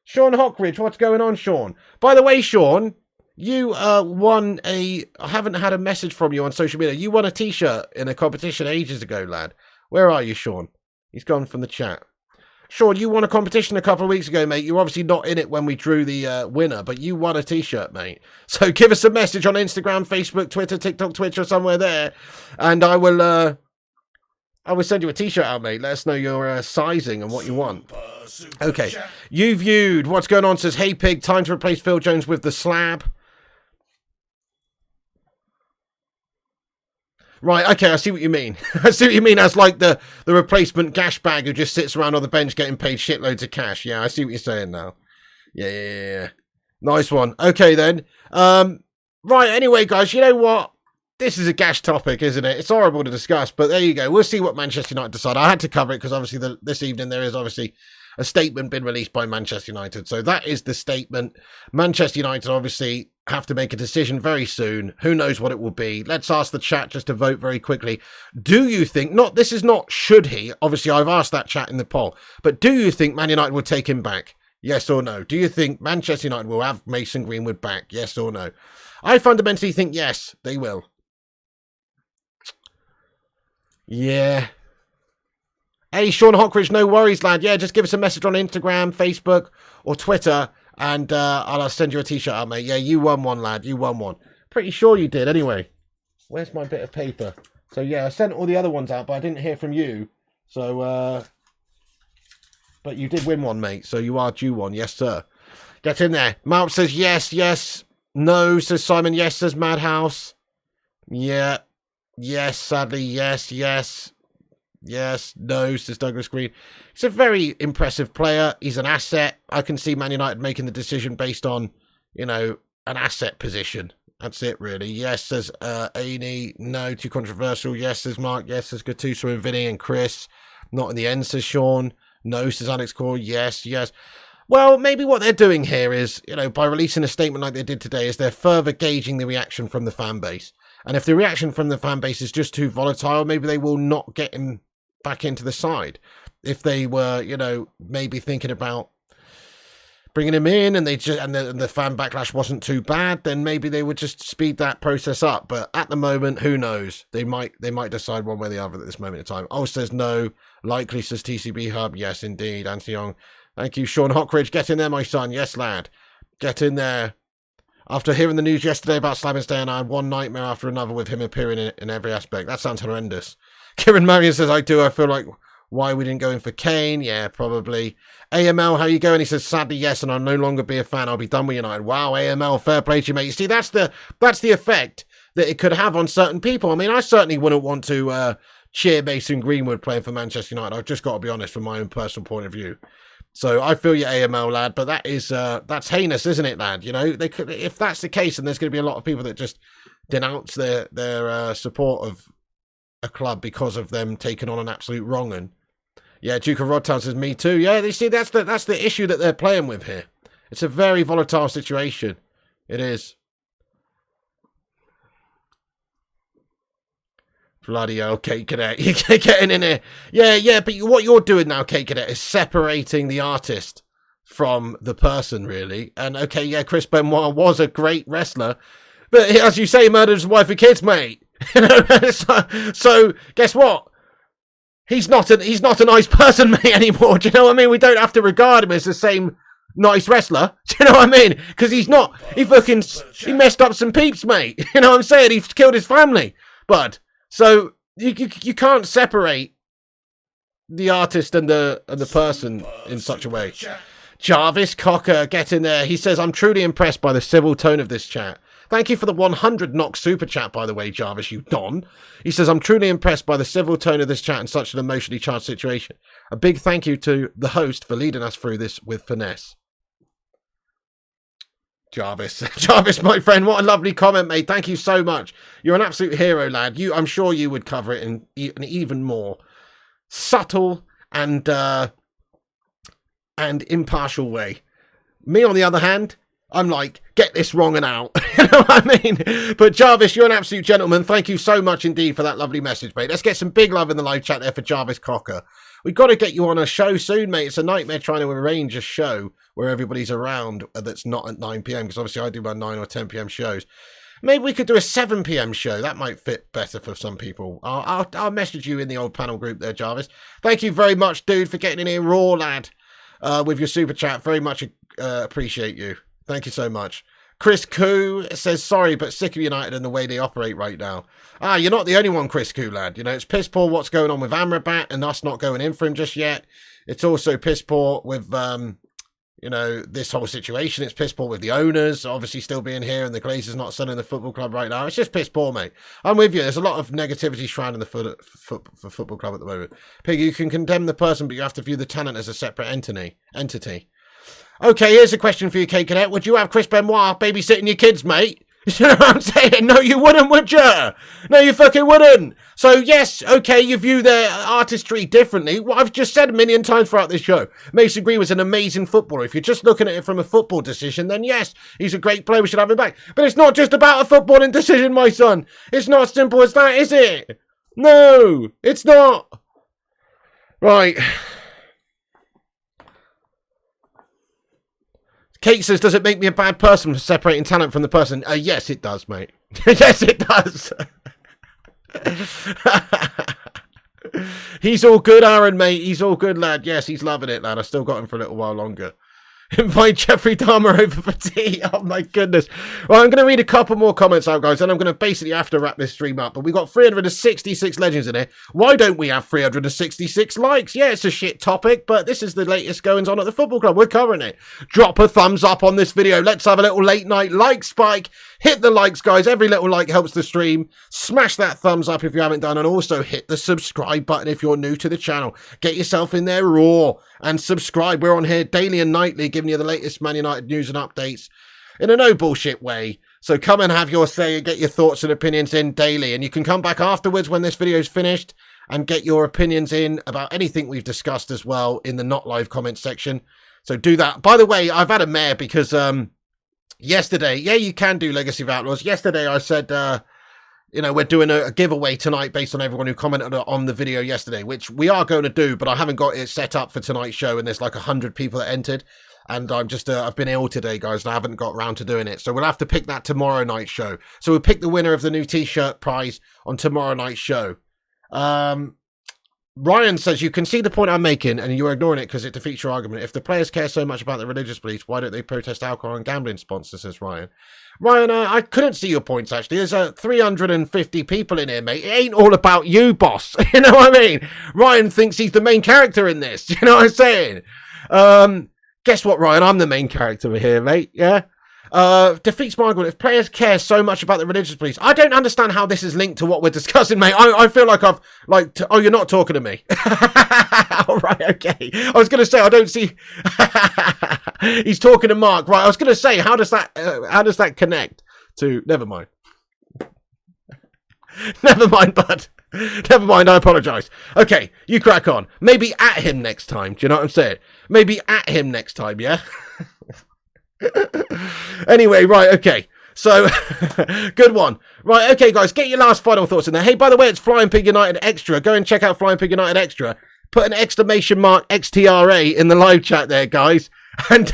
Sean Hockridge, what's going on, Sean? By the way, Sean, you won I haven't had a message from you on social media. You won a t-shirt in a competition ages ago, lad. Where are you, Sean? He's gone from the chat. Sean, you won a competition a couple of weeks ago, mate. You're obviously not in it when we drew the winner, but you won a t-shirt, mate. So give us a message on Instagram, Facebook, Twitter, TikTok, Twitch, or somewhere there, and I will send you a t-shirt out, mate. Let us know your sizing and what you want. Okay. You viewed. What's going on? Says, hey, pig, time to replace Phil Jones with the slab. Right, okay, I see what you mean. I see what you mean as like the replacement gash bag who just sits around on the bench getting paid shitloads of cash. Yeah, I see what you're saying now. Yeah. Nice one. Okay, then. Right, anyway, guys, you know what? This is a gash topic, isn't it? It's horrible to discuss, but there you go. We'll see what Manchester United decide. I had to cover it because obviously this evening there is obviously a statement been released by Manchester United. So that is the statement. Manchester United obviously have to make a decision very soon. Who knows what it will be? Let's ask the chat just to vote very quickly. Do you think, this is not should he, obviously I've asked that chat in the poll, but do you think Man United will take him back? Yes or no? Do you think Manchester United will have Mason Greenwood back? Yes or no? I fundamentally think yes, they will. Yeah. Hey, Sean Hockridge, no worries, lad. Yeah, just give us a message on Instagram, Facebook, or Twitter, and I'll send you a t-shirt out, mate. Yeah, you won one, lad. You won one. Pretty sure you did, anyway. Where's my bit of paper? So, yeah, I sent all the other ones out, but I didn't hear from you. So, but you did win one, mate. So you are due one. Yes, sir. Get in there. Malp says yes, yes. No, says Simon. Yes, says Madhouse. Yeah. Yes, sadly. Yes, yes. Yes, no, says Douglas Green. He's a very impressive player. He's an asset. I can see Man United making the decision based on, you know, an asset position. That's it, really. Yes, says Aini. No, too controversial. Yes, says Mark. Yes, says Gattuso and Vinny and Chris. Not in the end, says Sean. No, says Alex Core. Yes, yes. Well, maybe what they're doing here is, you know, by releasing a statement like they did today, is they're further gauging the reaction from the fan base. And if the reaction from the fan base is just too volatile, maybe they will not get him back into the side. If they were, you know, maybe thinking about bringing him in and the fan backlash wasn't too bad, then maybe they would just speed that process up. But at the moment, who knows? They might decide one way or the other at this moment in time. Oh, says no. Likely, says TCB Hub. Yes, indeed. Anthony Young. Thank you, Sean Hockridge. Get in there, my son. Yes, lad. Get in there. After hearing the news yesterday about Slavin's Day, and I had one nightmare after another with him appearing in every aspect. That sounds horrendous. Kieran Marion says, I feel like why we didn't go in for Kane. Yeah, probably. AML, how you going? He says, sadly, yes, and I'll no longer be a fan. I'll be done with United. Wow, AML, fair play to you, mate. You see, that's the effect that it could have on certain people. I mean, I certainly wouldn't want to cheer Mason Greenwood playing for Manchester United. I've just got to be honest from my own personal point of view. So I feel your AML, lad, but that is that's heinous, isn't it, lad? You know, they could, if that's the case, then there's going to be a lot of people that just denounce their support of a club because of them taking on an absolute wrong. And yeah, Duke of Rodtown says me too. Yeah, you see, that's the issue that they're playing with here. It's a very volatile situation. It is. Bloody hell, Kate Cadet. You're getting in here. Yeah, but what you're doing now, Kate Cadet, is separating the artist from the person, really. And, okay, yeah, Chris Benoit was a great wrestler. But, as you say, he murdered his wife and kids, mate. You know, so guess what? He's not a nice person, mate, anymore. Do you know what I mean? We don't have to regard him as the same nice wrestler. Do you know what I mean? Because he's not. He messed up some peeps, mate. You know what I'm saying? He's killed his family, bud. So you can't separate the artist and the person in such a way. Jarvis Cocker, get in there. He says, I'm truly impressed by the civil tone of this chat. Thank you for the 100 knock super chat, by the way, Jarvis, you don. He says, I'm truly impressed by the civil tone of this chat in such an emotionally charged situation. A big thank you to the host for leading us through this with finesse. Jarvis, my friend, what a lovely comment, mate. Thank you so much. You're an absolute hero, lad. I'm sure you would cover it in an even more subtle and impartial way. Me, on the other hand, I'm like, get this wrong and out. You know what I mean? But Jarvis, you're an absolute gentleman. Thank you so much indeed for that lovely message, mate. Let's get some big love in the live chat there for Jarvis Cocker. We've got to get you on a show soon, mate. It's a nightmare trying to arrange a show where everybody's around that's not at 9 p.m. because obviously I do my 9 or 10 p.m. shows. Maybe we could do a 7 p.m. show. That might fit better for some people. I'll message you in the old panel group there, Jarvis. Thank you very much, dude, for getting in here raw, lad, with your super chat. Very much appreciate you. Thank you so much. Chris Koo says, sorry, but sick of United and the way they operate right now. You're not the only one, Chris Koo, lad. You know, it's piss poor what's going on with AMRABAT and us not going in for him just yet. It's also piss poor with, you know, this whole situation. It's piss poor with the owners obviously still being here and the Glazers not selling the football club right now. It's just piss poor, mate. I'm with you. There's a lot of negativity shrouding the football club at the moment. Pig, you can condemn the person, but you have to view the tenant as a separate entity. Okay, here's a question for you, Kate Cadet. Would you have Chris Benoit babysitting your kids, mate? You know what I'm saying? No, you wouldn't, would you? No, you fucking wouldn't. So, yes, okay, you view their artistry differently. What I've just said a million times throughout this show. Mason Green was an amazing footballer. If you're just looking at it from a football decision, then yes, he's a great player. We should have him back. But it's not just about a footballing decision, my son. It's not as simple as that, is it? No, it's not. Right. Kate says, does it make me a bad person for separating talent from the person? Yes, it does, mate. Yes, it does. He's all good, Aaron, mate. He's all good, lad. Yes, he's loving it, lad. I still got him for a little while longer. Invite Jeffrey Dahmer over for tea. Oh my goodness. Well, I'm going to read a couple more comments out, guys, and I'm going to basically have to wrap this stream up. But we've got 366 legends in here. Why don't we have 366 likes? Yeah, it's a shit topic, but this is the latest goings on at the football club. We're covering it. Drop a thumbs up on this video. Let's have a little late night like spike. Hit the likes, guys. Every little like helps the stream. Smash that thumbs up if you haven't done, and also hit the subscribe button if you're new to the channel. Get yourself in there raw and subscribe. We're on here daily and nightly, giving you the latest Man United news and updates in a no bullshit way. So come and have your say and get your thoughts and opinions in daily. And you can come back afterwards when this video is finished and get your opinions in about anything we've discussed as well in the not live comment section. So do that. By the way, I've had a mare because yesterday, yeah, you can do Legacy of Outlaws. Yesterday I said, you know, we're doing a giveaway tonight based on everyone who commented on the video yesterday, which we are going to do, but I haven't got it set up for tonight's show, and there's like 100 people that entered, and I'm just, I've been ill today, guys, and I haven't got around to doing it, so we'll have to pick that tomorrow night's show. So we'll pick the winner of the new t-shirt prize on tomorrow night's show. Ryan says, you can see the point I'm making, and you're ignoring it because it defeats your argument. If the players care so much about their religious beliefs, why don't they protest alcohol and gambling sponsors, says Ryan. Ryan, I couldn't see your points, actually. There's 350 people in here, mate. It ain't all about you, boss. You know what I mean? Ryan thinks he's the main character in this. You know what I'm saying? Guess what, Ryan? I'm the main character here, mate. Yeah? Defeats my argument. If players care so much about the religious beliefs, I don't understand how this is linked to what we're discussing, mate. I feel like I've, like, oh, you're not talking to me. All right, okay. I was going to say, I don't see, he's talking to Mark. Right, I was going to say, how does that connect to, never mind. Never mind, bud. Never mind, I apologise. Okay, you crack on. Maybe at him next time, do you know what I'm saying? Maybe at him next time, yeah? Anyway, right, okay. So, good one. Right, okay, guys, get your last final thoughts in there. Hey, by the way, it's Flying Pig United Extra. Go and check out Flying Pig United Extra. Put an exclamation mark XTRA in the live chat there, guys. And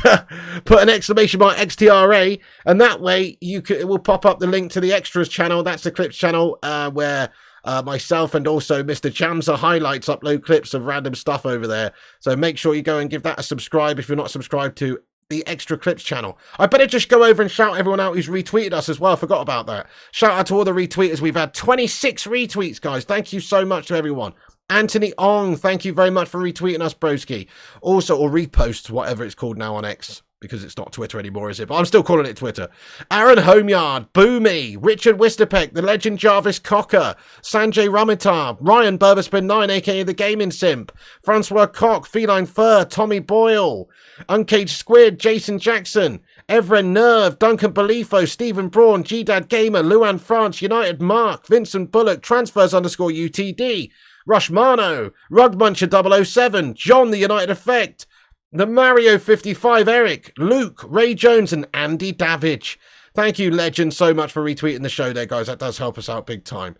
put an exclamation mark XTRA. And that way, it will pop up the link to the Extras channel. That's the Clips channel where myself and also Mr. Jamza Highlights upload clips of random stuff over there. So make sure you go and give that a subscribe if you're not subscribed to the Extra Clips channel. I better just go over and shout everyone out who's retweeted us as well. I forgot about that. Shout out to all the retweeters. We've had 26 retweets, guys. Thank you so much to everyone. Anthony Ong, thank you very much for retweeting us, broski. Also, or reposts, whatever it's called now on X, because it's not Twitter anymore, is it? But I'm still calling it Twitter. Aaron Homeyard, Boomy, Richard Wisterpeck, the legend Jarvis Cocker, Sanjay Ramitar, Ryan Burberspin9, aka the Gaming Simp, Francois Cock, Feline Fur, Tommy Boyle, Uncaged Squid, Jason Jackson, Evren Nerve, Duncan Belifo, Stephen Braun, G-Dad Gamer, Luan France, United Mark, Vincent Bullock, Transfers _UTD, Rushmano, Rugmuncher 007, John the United Effect, the Mario 55 Eric, Luke, Ray Jones, and Andy Davidge. Thank you, legend, so much for retweeting the show there, guys. That does help us out big time.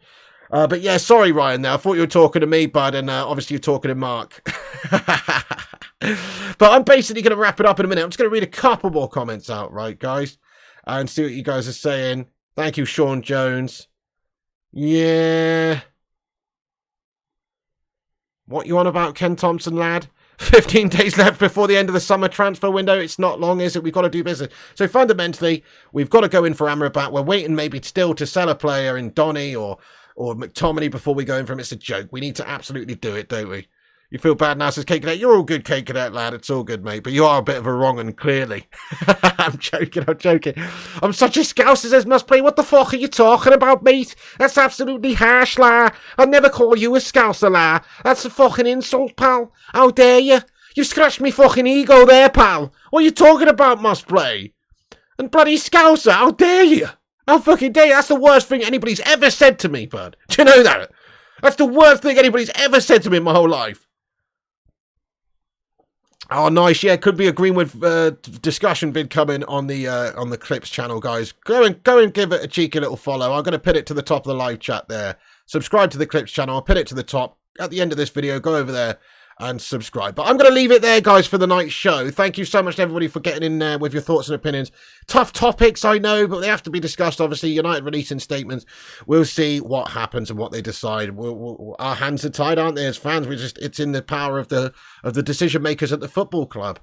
But yeah, sorry, Ryan, there. I thought you were talking to me, bud, and obviously you're talking to Mark. But I'm basically going to wrap it up in a minute. I'm just going to read a couple more comments out, right, guys? And see what you guys are saying. Thank you, Sean Jones. Yeah. What you on about, Ken Thompson, lad? 15 days left before the end of the summer transfer window. It's not long, is it? We've got to do business. So fundamentally, we've got to go in for AMRABAT. We're waiting maybe still to sell a player in Donny or McTominay before we go in for him. It's a joke. We need to absolutely do it, don't we? You feel bad now, says Cake Cadet. You're all good, Cake Cadet, lad. It's all good, mate. But you are a bit of a wrong one, clearly. I'm joking. I'm such a scouser, says Must Play. What the fuck are you talking about, mate? That's absolutely harsh, la. I'd never call you a scouser, la. That's a fucking insult, pal. How dare you? You scratched me fucking ego there, pal. What are you talking about, Must Play? And bloody scouser, how dare you? How fucking dare you? That's the worst thing anybody's ever said to me, bud. Do you know that? That's the worst thing anybody's ever said to me in my whole life. Oh, nice. Yeah, could be a Greenwood discussion vid coming on the Clips channel, guys. Go and give it a cheeky little follow. I'm going to pin it to the top of the live chat there. Subscribe to the Clips channel. I'll pin it to the top. At the end of this video, go over there and subscribe. But I'm going to leave it there, guys, for the night's show. Thank you so much to everybody for getting in there with your thoughts and opinions. Tough topics, I know, but they have to be discussed, obviously. United releasing statements. We'll see what happens and what they decide. Our hands are tied, aren't they, as fans? It's in the power of the decision makers at the football club.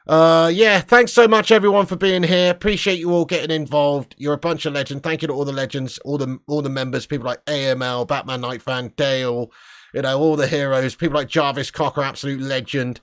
Yeah, thanks so much everyone for being here. Appreciate you all getting involved. You're a bunch of legends. Thank you to all the legends, all the members, people like AML, Batman Night Fan, Dale, all the heroes, people like Jarvis Cocker, absolute legend,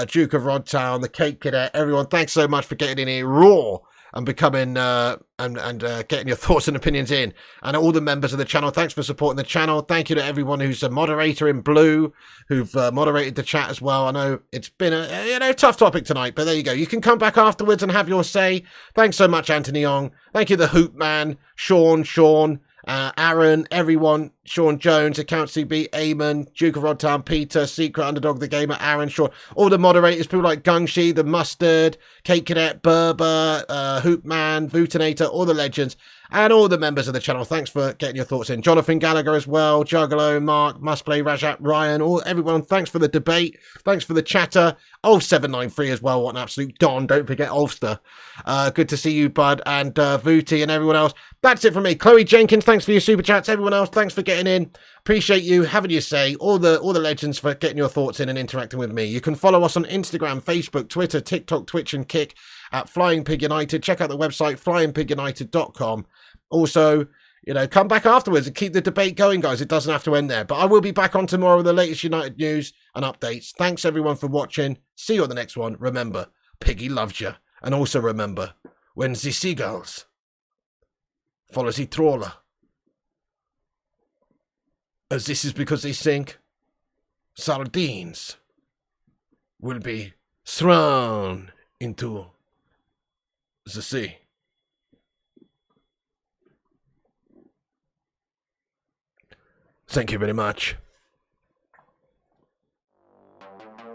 Duke of Rodtown, the Cake Cadet, everyone. Thanks so much for getting in here raw and becoming and getting your thoughts and opinions in, and all the members of the channel, thanks for supporting the channel. Thank you to everyone who's a moderator in blue, who've moderated the chat as well. I know it's been a tough topic tonight, but there you go. You can come back afterwards and have your say. Thanks so much, Anthony Young. Thank you, the Hoop Man, Sean, Aaron, everyone, Sean Jones, Account CB, Eamon, Duke of Rodtown, Peter, Secret Underdog, the Gamer, Aaron, Sean, all the moderators, people like Gungshi, the Mustard, Cake Cadet, Berber, Hoopman, Vutinator, all the legends, and all the members of the channel. Thanks for getting your thoughts in. Jonathan Gallagher as well, Juggalo, Mark, Mustplay, Rajat, Ryan, everyone. Thanks for the debate. Thanks for the chatter. Ulf793 as well. What an absolute don. Don't forget Ulster. Good to see you, bud, and Vuti and everyone else. That's it from me. Chloe Jenkins, thanks for your super chats. Everyone else, thanks for getting in. Appreciate you having your say. All the legends for getting your thoughts in and interacting with me. You can follow us on Instagram, Facebook, Twitter, TikTok, Twitch, and Kick at Flying Pig United. Check out the website, flyingpigunited.com. Also, come back afterwards and keep the debate going, guys. It doesn't have to end there. But I will be back on tomorrow with the latest United news and updates. Thanks, everyone, for watching. See you on the next one. Remember, Piggy loves you. And also remember, when the seagulls follow the trawler, as this is because they think sardines will be thrown into the sea. Thank you very much.